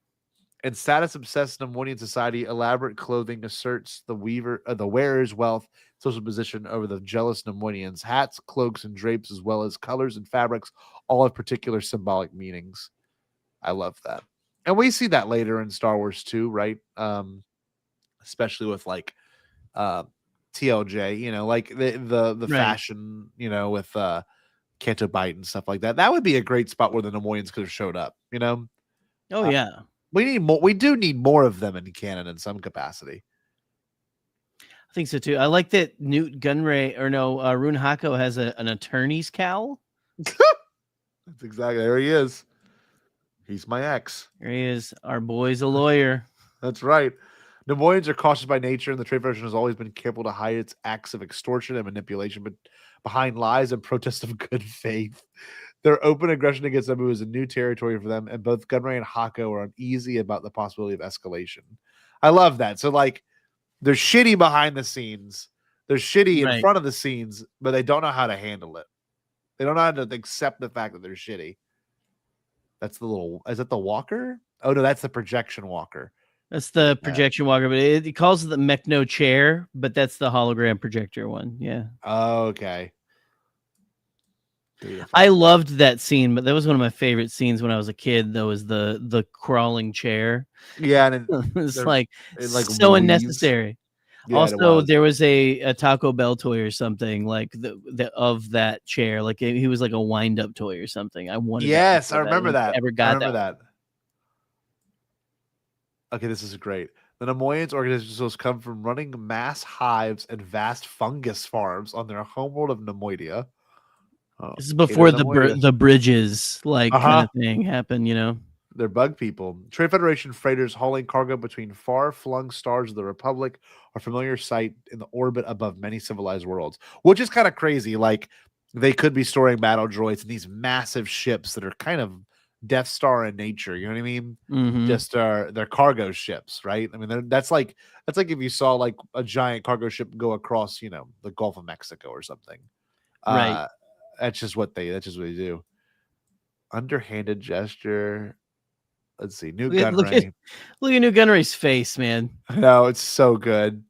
In status-obsessed Neimoidian society, elaborate clothing asserts the wearer's wealth, social position over the jealous Neimoidians. Hats, cloaks, and drapes, as well as colors and fabrics, all have particular symbolic meanings. I love that. And we see that later in Star Wars too, right? Especially with like TLJ, you know, like the fashion, you know, with Canto Bite and stuff like that. That would be a great spot where the Neimoidians could have showed up, you know? Oh, yeah. We need more. We do need more of them in canon in some capacity. I think so too. I like that Newt Gunray Rune Hako has an attorney's cowl. That's exactly, there he is. He's my ex. There he is. Our boy's a lawyer. That's right. Neimoidians are cautious by nature, and the Trade Federation has always been careful to hide its acts of extortion and manipulation, but behind lies and protests of good faith. Their open aggression against Naboo is a new territory for them, and both Gunray and Hako are uneasy about the possibility of escalation. I love that. So, like, they're shitty behind the scenes. They're shitty in front of the scenes, but they don't know how to handle it. They don't know how to accept the fact that they're shitty. That's the little... Is that the walker? Oh, no, that's the projection walker. That's the projection walker, but it calls it the Mechno chair, but that's the hologram projector one. Yeah. Oh, okay. I loved that scene, but that was one of my favorite scenes when I was a kid. That was the crawling chair. Yeah, and it's like so weaves. Unnecessary. Yeah, also, there was a Taco Bell toy or something like the of that chair. Like he was like a wind up toy or something. I wanted. Yes, I remember that. Ever got I remember that. Okay, this is great. The Neimoidians organizations come from running mass hives and vast fungus farms on their homeworld of Neimoidia. This is before the bridges kind of thing happened, you know. They're bug people. Trade Federation freighters hauling cargo between far-flung stars of the Republic are a familiar sight in the orbit above many civilized worlds, which is kind of crazy. Like, they could be storing battle droids in these massive ships that are kind of Death Star in nature, you know what I mean? Just they're cargo ships, right? I mean, that's like if you saw like a giant cargo ship go across, you know, the Gulf of Mexico or something. Right. That's just what they do. Underhanded gesture. Let's see. New Gunray. Look at New Gunray's face, man. No, it's so good.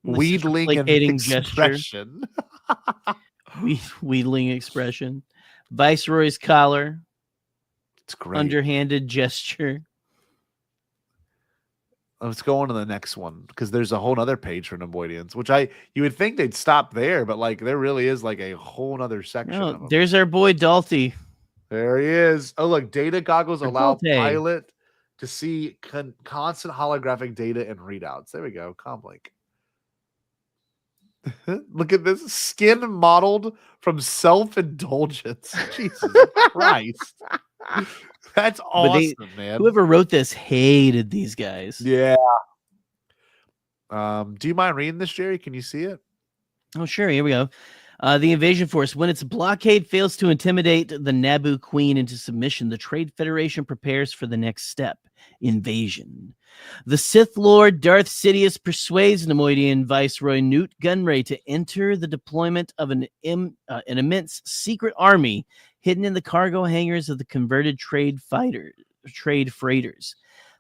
Wheedling expression. Wheedling expression. Viceroy's collar. It's great. Underhanded gesture. Let's go on to the next one because there's a whole other page for Neimoidians, which you would think they'd stop there, but like there really is like a whole other section. Oh, there's our boy Dalty. There he is. Oh, look, data goggles allow pilot to see constant holographic data and readouts. There we go. Comlink. Look at this skin modeled from self-indulgence. Jesus Christ. That's awesome, man. Whoever wrote this hated these guys. Yeah. Do you mind reading this, Jerry? Can you see it? Oh, sure. Here we go. The invasion force. When its blockade fails to intimidate the Naboo Queen into submission, the Trade Federation prepares for the next step: invasion. The Sith Lord Darth Sidious persuades Neimoidian Viceroy Newt Gunray to enter the deployment of an immense secret army hidden in the cargo hangars of the converted trade freighters.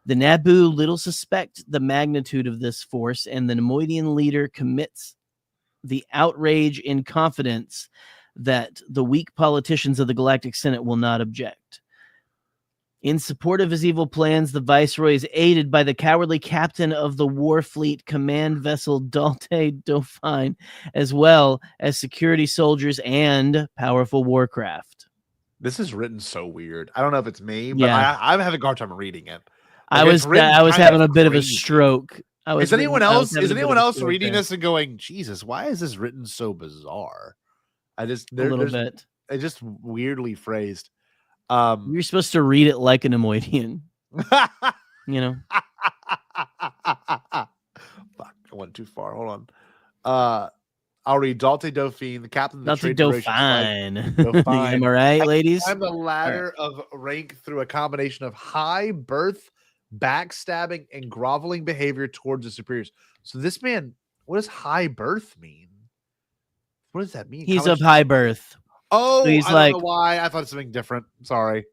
The Naboo little suspect the magnitude of this force, and the Neimoidian leader commits the outrage in confidence that the weak politicians of the Galactic Senate will not object. In support of his evil plans, the Viceroy is aided by the cowardly captain of the Warfleet command vessel Dalte Dauphine, as well as security soldiers and powerful warcraft. This is written so weird. I don't know if it's me, but I'm having a hard time reading it. Like, I was having a bit of a stroke. Is anyone else reading this and going, Jesus, why is this written so bizarre? A little bit. It's just weirdly phrased. You're supposed to read it like an Neimoidian. You know? Fuck, I went too far. Hold on. I'll read Dalte Dauphine, the captain of the Trade Dauphine. Am I right, ladies? I'm the ladder of rank through a combination of high birth, backstabbing, and groveling behavior towards the superiors. So this man, what does high birth mean? What does that mean? He's of high birth. Oh, so he's I don't know why. I thought it's something different. Sorry.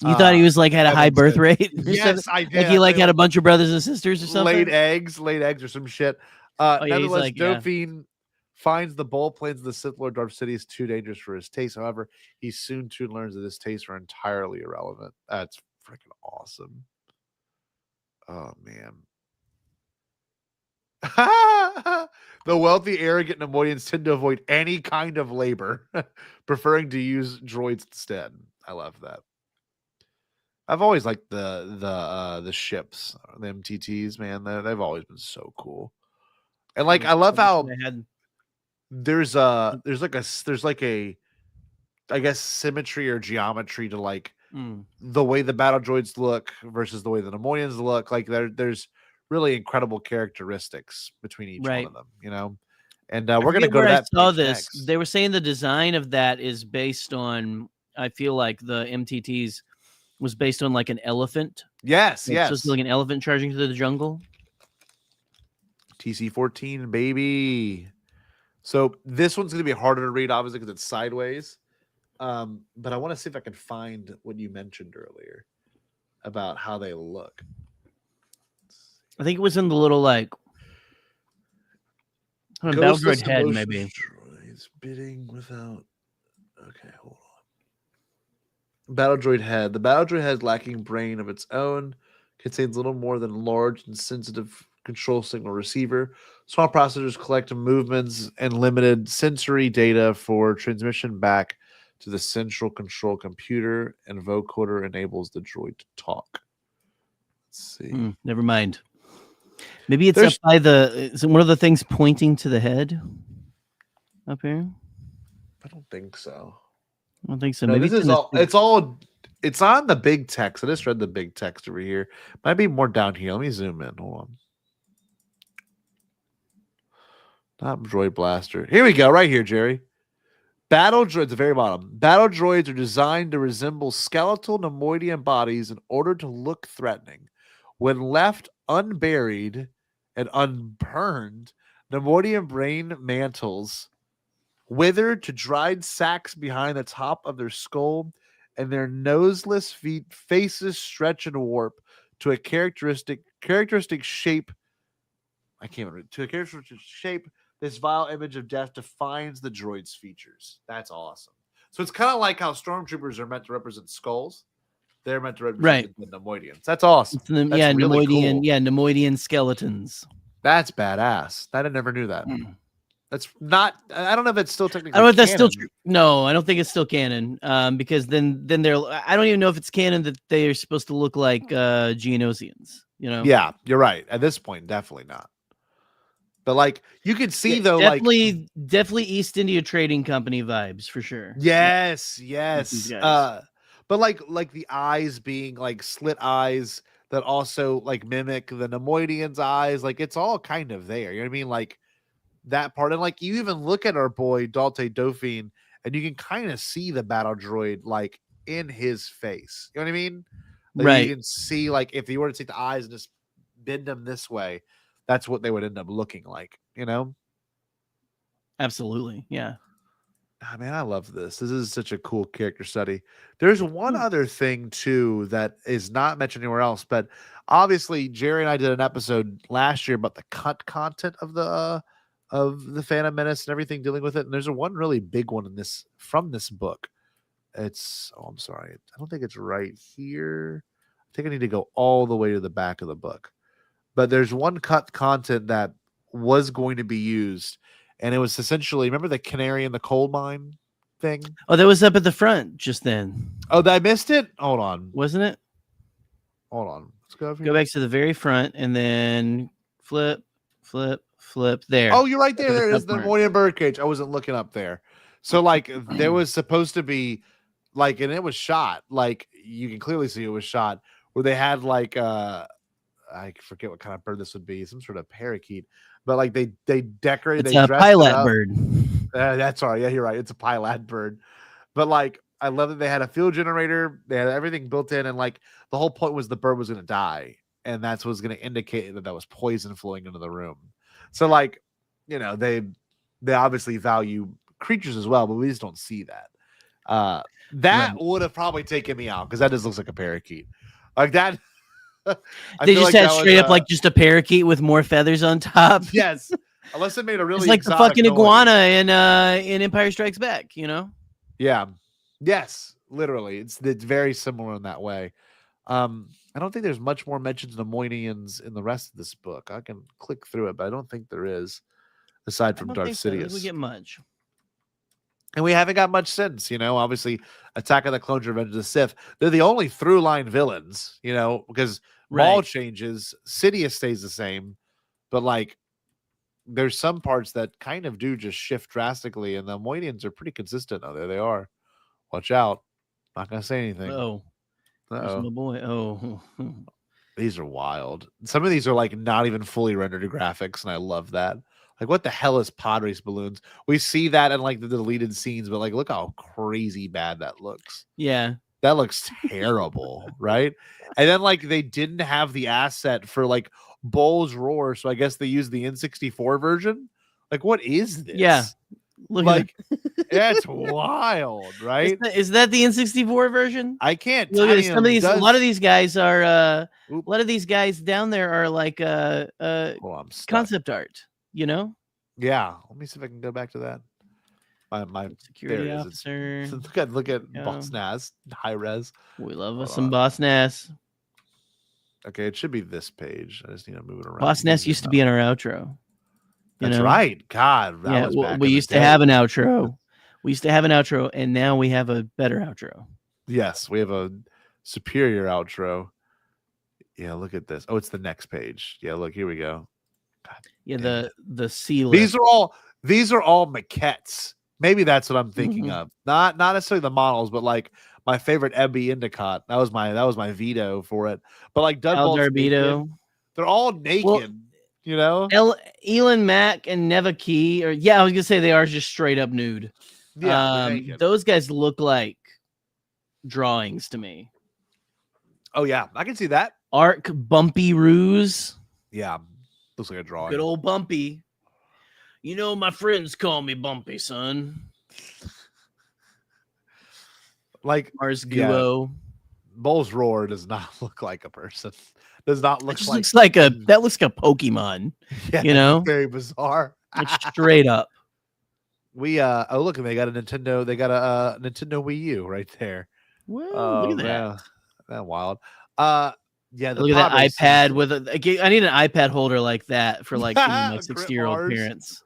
You thought he was like had a high birth rate? Yes, I did. Like he like had a bunch of brothers and sisters or something? Laid eggs or some shit. Nevertheless, Dauphine finds the bold plans of the Sith Lord Darth Sidious too dangerous for his taste. However, he soon learns that his tastes are entirely irrelevant. That's freaking awesome. Oh, man. The wealthy, arrogant Neimoidians tend to avoid any kind of labor, preferring to use droids instead. I love that. I've always liked the ships, the MTTs, man. They've always been so cool. And like, I love how there's like a I guess symmetry or geometry to like the way the battle droids look versus the way the Neimoidians look. Like there's really incredible characteristics between each one of them, you know. And I we're going to forget go to where that I saw page this. next. They were saying the design of that is based on, I feel like the MTTs was based on like an elephant. Yes, Like, yes. supposed to be like an elephant charging through the jungle. TC14, baby. So this one's going to be harder to read, obviously, because it's sideways. But I want to see if I can find what you mentioned earlier about how they look. I think it was in the little like Battle Droid head, maybe. Droids bidding without. Okay, hold on. Battle Droid head. The Battle Droid head, lacking brain of its own, contains little more than large and sensitive control signal receiver. Small processors collect movements and limited sensory data for transmission back to the central control computer, and vocoder enables the droid to talk. Let's see. Never mind. Maybe it's up by the. Is it one of the things pointing to the head up here? I don't think so. I don't think so. No, Maybe this is all. It's on the big text. I just read the big text over here. Might be more down here. Let me zoom in. Hold on. Not Droid Blaster. Here we go. Right here, Jerry. Battle droids at the very bottom. Battle droids are designed to resemble skeletal Neimoidian bodies in order to look threatening. When left unburied and unburned, Neimoidian brain mantles wither to dried sacks behind the top of their skull, and their noseless faces stretch and warp to a characteristic shape. I can't remember. To a characteristic shape. This vile image of death defines the droid's features. That's awesome. So it's kind of like how stormtroopers are meant to represent skulls. They're meant to represent the Neimoidians. That's awesome. That's really Neimoidian. cool. Yeah, Neimoidian skeletons. That's badass. I never knew that. That's not. I don't know if it's still technically. I don't know if that's canon. still true. No, I don't think it's still canon. Because then they're. I don't even know if it's canon that they are supposed to look like Geonosians. You know. Yeah, you're right. At this point, definitely not. But like you can see though, definitely East India Trading Company vibes for sure. Yes. But like the eyes being like slit eyes that also like mimic the Neimoidians' eyes, like it's all kind of there. You know what I mean? Like that part, and like you even look at our boy Dalte Dauphine, and you can kind of see the battle droid like in his face. You know what I mean? Like, right. You can see like if you were to take the eyes and just bend them this way. That's what they would end up looking like, you know? Absolutely. Yeah. I mean, I love this. This is such a cool character study. There's one other thing, too, that is not mentioned anywhere else, but obviously, Jerry and I did an episode last year about the cut content of the Phantom Menace and everything dealing with it. And there's one really big one in this from this book. It's, I'm sorry. I don't think it's right here. I think I need to go all the way to the back of the book. But there's one cut content that was going to be used, and it was essentially, remember the canary in the coal mine thing? Oh, that was up at the front just then. Oh, I missed it? Hold on. Wasn't it? Hold on. Let's go over here. Go back to the very front and then flip there. Oh, you're right there. There it is, the Neimoidian birdcage. I wasn't looking up there. So, like, there was supposed to be, like, and it was shot. Like, you can clearly see it was shot, where they had, like, I forget what kind of bird this would be, some sort of parakeet, but like they decorated. It's a pilot bird. That's all right. Yeah, you're right. It's a pilot bird. But like, I love that they had a fuel generator. They had everything built in, and like the whole point was the bird was going to die, and that's what's going to indicate that was poison flowing into the room. So like, you know, they obviously value creatures as well, but we just don't see that. That would have probably taken me out because that just looks like a parakeet, like that. They just had straight up like just a parakeet with more feathers on top. Yes, unless it made a really it's like the fucking iguana in Empire Strikes Back, you know? Yeah. Yes, literally, it's very similar in that way. I don't think there's much more mentions of Neimoidians in the rest of this book. I can click through it, but I don't think there is, aside from Darth Sidious. So. We get much. And we haven't got much since, you know, obviously Attack of the Clones, Revenge of the Sith. They're the only through line villains, you know, because Maul changes, Sidious stays the same, but like there's some parts that kind of do just shift drastically, and the Neimoidians are pretty consistent. Oh, there they are. Watch out. Not going to say anything. Oh, my boy. Oh, These are wild. Some of these are like not even fully rendered graphics, and I love that. Like, what the hell is pod race balloons? We see that in like the deleted scenes, but like, look how crazy bad that looks. Yeah. That looks terrible, right? And then like they didn't have the asset for like Bull's Roar, so I guess they used the N64 version. Like, what is this? Yeah. Look like at that's wild, right? Is that the N64 version? I can't Look tell at some of these. A lot of these guys are. A Oop. lot of these guys down there are like concept art. You know. Yeah. Let me see if I can go back to that. My security there it is. officer. Look at Boss Nass high res. We love us some Boss Nass. Okay, it should be this page. I just need to move it around. Boss Nass used to be in our outro. That's right. God, that was back we in used the to day. have an outro. We used to have an outro, and now we have a better outro. Yes, we have a superior outro. Yeah, look at this. Oh, it's the next page. Yeah, look, here we go. God, yeah, the seal. These are all maquettes. Maybe that's what I'm thinking of. Not necessarily the models, but like my favorite Ebby Endicott. That was my veto for it. But like Doug Vito. They're all naked. Well, you know, Elon Mack and Neva Key, I was gonna say they are just straight up nude. Yeah, those guys look like drawings to me. Oh yeah, I can see that. Arc Bumpy Ruse. Yeah, looks like a drawing. Good old Bumpy. You know, my friends call me Bumpy, son. Like Mars Guo. Bull's Roar does not look like a person. Does not look like. Looks like that looks like a Pokemon. Yeah, you know, very bizarre. Like straight up. We oh look, they got a Nintendo. They got a Nintendo Wii U right there. Well, look at that. That wild. Yeah, look at that iPad with I need an iPad holder like that for like my 60-year-old parents.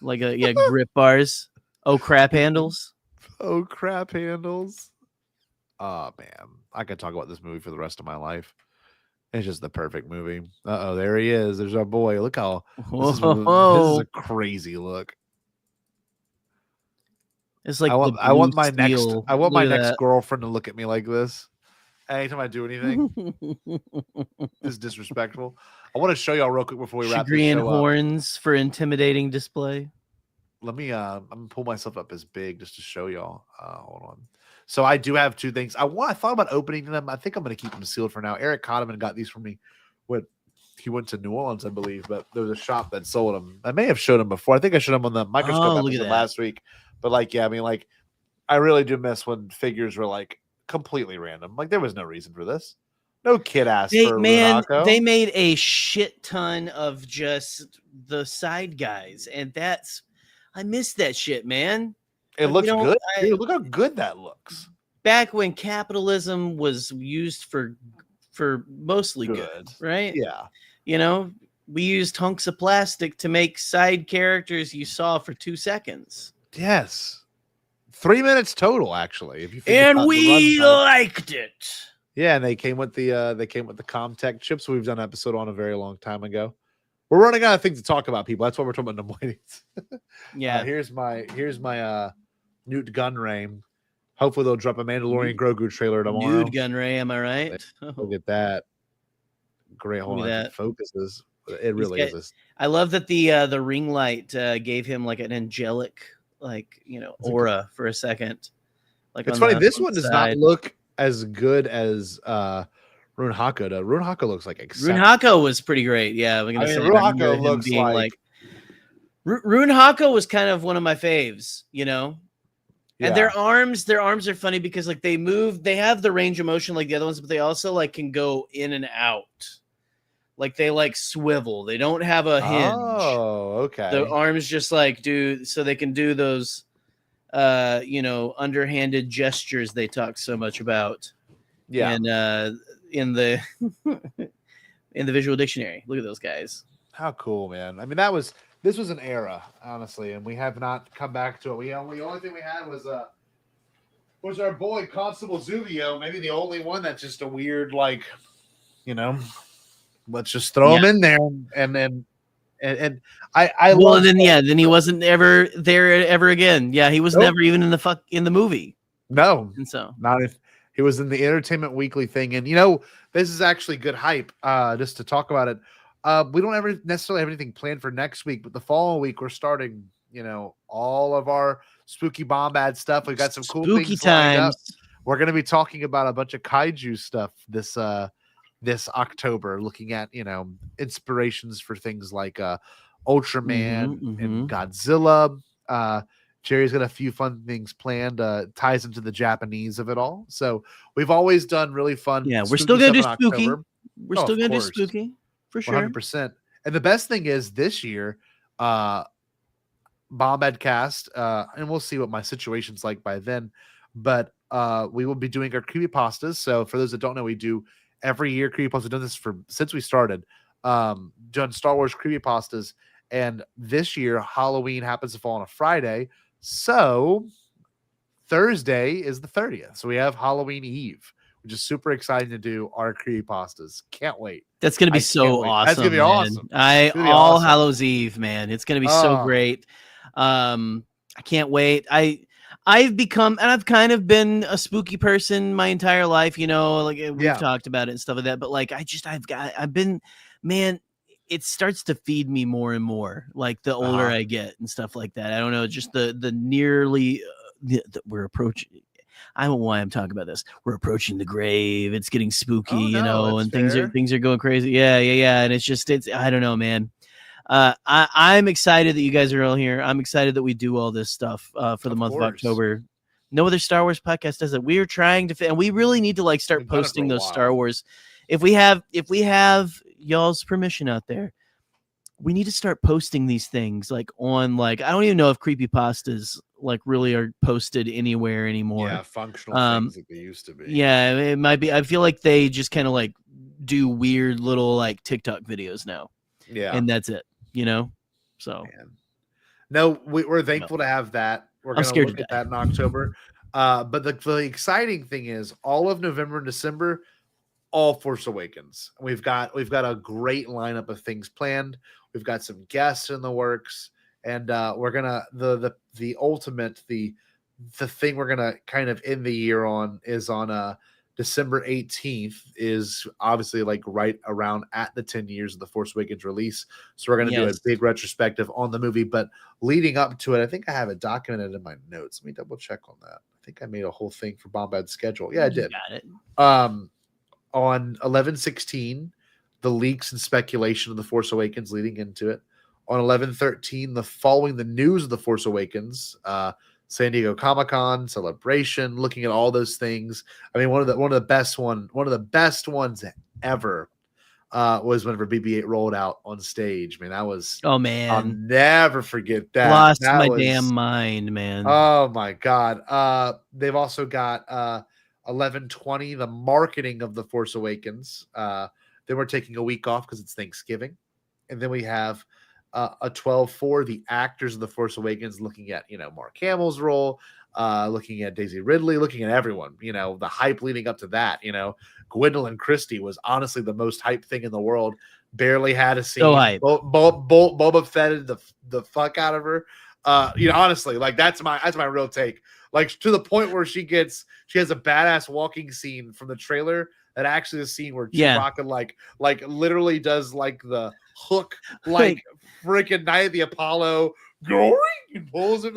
Like grip bars. Oh crap handles. Oh crap handles. Oh man, I could talk about this movie for the rest of my life. It's just the perfect movie. Uh-oh, there he is. There's our boy. Look how this is a crazy look. It's like I want my next girlfriend to look at me like this. Anytime I do anything, it's disrespectful. I want to show y'all real quick before we wrap this show up. horns for intimidating display. Let me I'm gonna pull myself up as big just to show y'all. Hold on. So I do have two things. I thought about opening them. I think I'm gonna keep them sealed for now. Eric Cotterman got these for me when he went to New Orleans, I believe, but there was a shop that sold them. I may have showed them before. I think I showed them on the microscope episode last week. But like, yeah, I mean, like, I really do miss when figures were like completely random. Like, there was no reason for this. No kid asked for Runako. They made a shit ton of just the side guys, and I miss that shit, man. It looks good. Dude, look how good that looks. Back when capitalism was used for mostly good, right? Yeah. You know, we used hunks of plastic to make side characters you saw for 2 seconds. Yes. 3 minutes total, actually. If you and we liked it. Yeah, and they came with the Comtech chips we've done an episode on a very long time ago. We're running out of things to talk about, people. That's why we're talking about Neimoidians. Yeah. Here's my Newt Gunray. Hopefully they'll drop a Mandalorian Grogu trailer tomorrow. Newt Gunray, am I right? Look at that. Great. Hold on. It focuses. It really is. I love that the ring light gave him like an angelic, aura for a second. Like, it's funny. This one does not look as good as Rune Hako. Rune Hako looks like Rune Hako was pretty great. Yeah, Rune Hako looks like Rune Hako was kind of one of my faves, you know. Yeah. And their arms are funny because like they have the range of motion like the other ones, but they also like can go in and out. Like they like swivel. They don't have a hinge. Oh, okay. The arms just like so they can do those underhanded gestures they talk so much about. Yeah. And in the visual dictionary. Look at those guys. How cool, man. I mean, this was an era, honestly, and we have not come back to it. The only thing we had was our boy Constable Zuvio, maybe the only one that's just a weird, like, let's just throw him in there, and then and then he wasn't ever there ever again. Yeah, he was never even in the movie. No, and so not He was in the Entertainment Weekly thing, and this is actually good hype. Just to talk about it, we don't ever necessarily have anything planned for next week, but the following week we're starting. All of our spooky Bombad stuff. We've got some cool things lined up. We're going to be talking about a bunch of kaiju stuff this October, looking at inspirations for things like Ultraman and Godzilla. Jerry's got a few fun things planned. Ties into the Japanese of it all. So we've always done really fun. Yeah, we're still gonna do spooky. We're still gonna do course. spooky for sure. 100%. And the best thing is this year, Bombadcast, and we'll see what my situation's like by then. But we will be doing our creepypastas. So for those that don't know, we do every year creepypastas. We've done this since we started. Done Star Wars creepypastas, and this year Halloween happens to fall on a Friday. So Thursday is the 30th. So we have Halloween Eve, which is super exciting to do our creepypastas. Can't wait. That's going to be so awesome. That's going to be awesome. All Hallows Eve, man. It's going to be so great. I can't wait. I've become, and I've kind of been a spooky person my entire life, like we've talked about it and stuff like that. But like, I've been, man, it starts to feed me more and more, like the older I get and stuff like that. I don't know, just the nearly we're approaching. I don't know why I'm talking about this. We're approaching the grave. It's getting spooky, and things are going crazy. Yeah. And it's I don't know, man. I'm excited that you guys are all here. I'm excited that we do all this stuff for the month of October. No other Star Wars podcast does it. We are trying to and we really need to start posting those Star Wars. If we have y'all's permission out there, we need to start posting these things on I don't even know if creepypastas really are posted anywhere anymore. Yeah, functional things that they used to be. Yeah, it might be. I feel like they just kind of do weird little TikTok videos now. Yeah, and that's it. So no, we're thankful to have that. We're going to look at that in October. But the exciting thing is all of November and December, all Force Awakens. We've got a great lineup of things planned. We've got some guests in the works, and we're gonna the ultimate the thing we're gonna kind of end the year on is on December 18th is obviously right around at the 10 years of the Force Awakens release. So we're going to do a big retrospective on the movie, but leading up to it, I think I have it documented in my notes. Let me double check on that. I think I made a whole thing for Bombad's schedule. Yeah, I did. Got it. On 11/16, the leaks and speculation of the Force Awakens leading into it. On 11/13, following the news of the Force Awakens, San Diego Comic-Con celebration, looking at all those things. I mean, one of the best ones ever was whenever BB-8 rolled out on stage. Man, that was I'll never forget that. Lost my damn mind, man. Oh my god. They've also got 11/20, the marketing of the Force Awakens. Then we're taking a week off because it's Thanksgiving, and then we have a 12/4, the actors of the Force Awakens, looking at Mark Hamill's role, looking at Daisy Ridley, looking at everyone. The hype leading up to that. Gwendolyn Christie was honestly the most hyped thing in the world. Barely had a scene. So hype. Boba fetted the fuck out of her. Honestly, that's my real take. To the point where she has a badass walking scene from the trailer. That actually the scene where Chewbacca literally does the hook freaking Night of the Apollo going and pulls him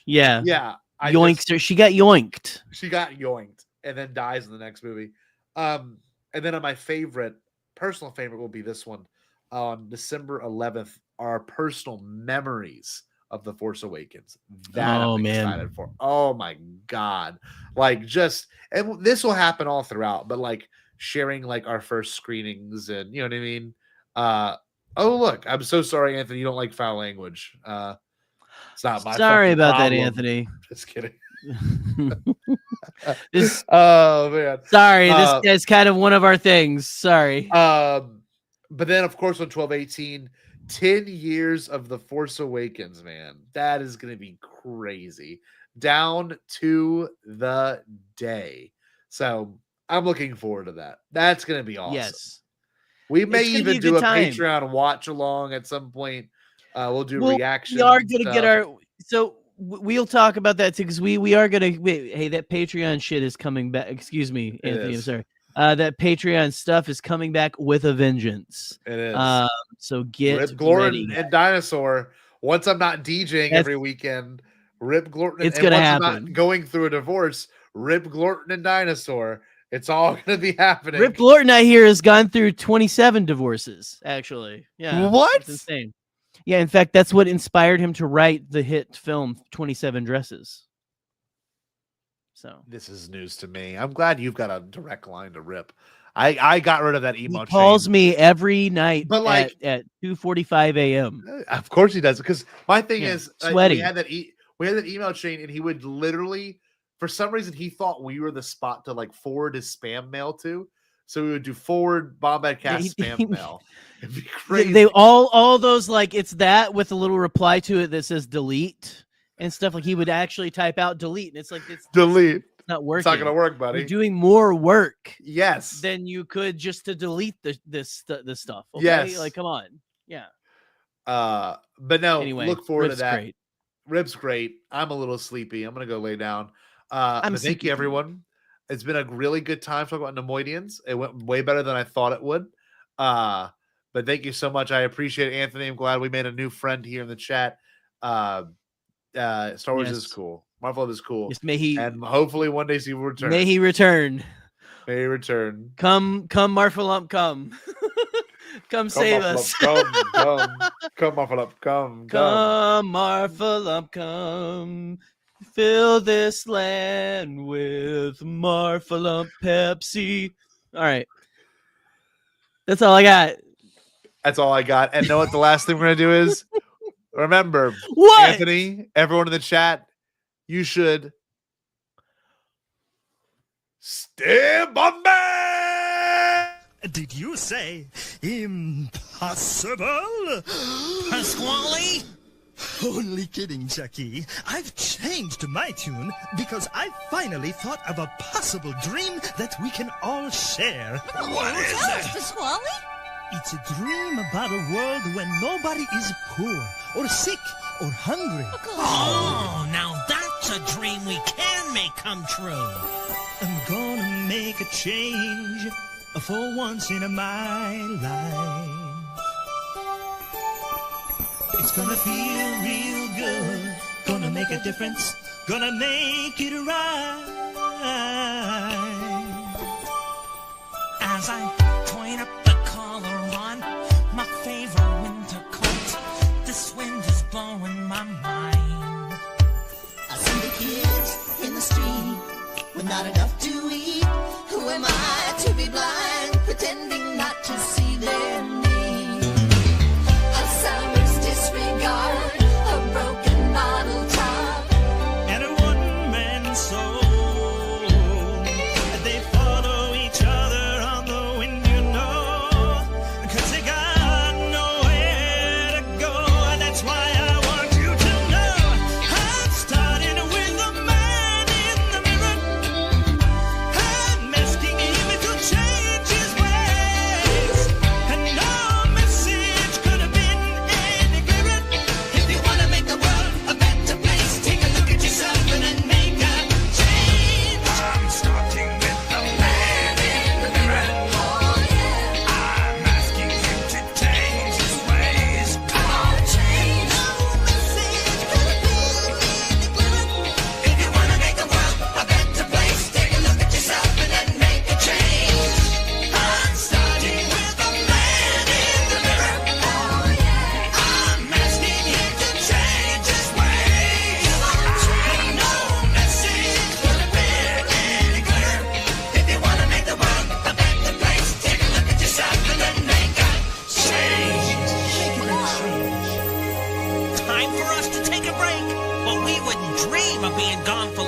yeah. She got yoinked. She got yoinked and then dies in the next movie. And then on my personal favorite will be this one on December 11th. Our personal memories of the Force Awakens. That I'm excited for. Oh my god! And this will happen all throughout, but sharing our first screenings and you know what I mean. Oh look, I'm so sorry, Anthony. You don't like foul language. It's not my sorry about problem. that, Anthony. Just kidding. Oh man, sorry. This is kind of one of our things. Sorry. But then of course on 12/18. 10 years of the Force Awakens, man. That is going to be crazy. Down to the day. So I'm looking forward to that. That's going to be awesome. Yes. We may even do a Patreon watch along at some point. We'll do reactions. We are going to get we'll talk about that too, because we are gonna. Hey, that Patreon shit is coming back. Excuse me, Anthony. I'm sorry. That Patreon stuff is coming back with a vengeance. It is. So get Rip Glorton ready. and Dinosaur. Once I'm not DJing every weekend, Rip Glorton. It's and gonna once happen. I'm not going through a divorce, Rip Glorton and Dinosaur. It's all gonna be happening. Rip Glorton, I hear, has gone through 27 divorces. Actually, yeah. What? It's insane. Yeah, in fact, that's what inspired him to write the hit film 27 Dresses. So this is news to me. I'm glad you've got a direct line to Rip. I got rid of that emo. He calls me every night, but like at 2:45 a.m. Of course he does, because my thing is, sweaty. we had that email chain, and he would literally, for some reason, he thought we were the spot to like forward his spam mail to. So we would do forward Bombadcast spam mail. It'd be crazy. They all those, like, it's that with a little reply to it that says delete and stuff. Like, he would actually type out delete, and it's like it's delete. It's not working. It's not gonna work, buddy. You're doing more work, yes, than you could just to delete this stuff. Okay? Yes, like come on, yeah. But no, anyway, look forward Rip's to that. Great. Rip's great. I'm a little sleepy. I'm gonna go lay down. I'm but thank you, everyone. It's been a really good time talking about Neimoidians. It went way better than I thought it would. But thank you so much. I appreciate it, Anthony. I'm glad we made a new friend here in the chat. Star Wars is cool. Marvel is cool. Yes, may he, and hopefully one day he will return. May he return. May he return. Come, Marfalump, come. Come save us. Come, Marfalump, come. Come, Marfalump, come. Fill this land with Marfalump Pepsi. All right. That's all I got. That's all I got. And know what the last thing we're going to do is? Remember, what? Anthony, everyone in the chat, you should stay bombad. Did you say impossible? Pasquale? Only kidding, Chucky. I've changed my tune because I finally thought of a possible dream that we can all share. What is it? Pasquale? It's a dream about a world when nobody is poor or sick or hungry. Oh, now that's a dream we can make come true. I'm gonna make a change for once in my life. It's gonna feel real good, gonna make a difference, gonna make it right. As I point up the collar on my favorite winter coat, this wind is blowing my mind. I see the kids in the street with not enough to eat. Who am I to be blind, pretending not to see their need? A summer's disregard, a broken bottle top, and a one-man soul. They follow each other on the wind, you know, 'cause they got nowhere to go. That's why I want you to know I'm starting with the man in the mirror. I'm asking him to change his ways, and no message could have been any clearer. If you wanna make the world a better place, take a look at yourself and then make a change. I'm starting with the man in the mirror. Oh yeah, I'm asking him to change his ways. come on, change. No message could have been any clearer. If you wanna make the world a better place, take a look at yourself and then make a change. I'm starting with the man in the mirror. Oh yeah, I'm asking him to change his ways. no message could have been any clearer. If you want to make the world a better place, take a look at yourself and then make a change. Time for us to take a break, but we wouldn't dream of being gone for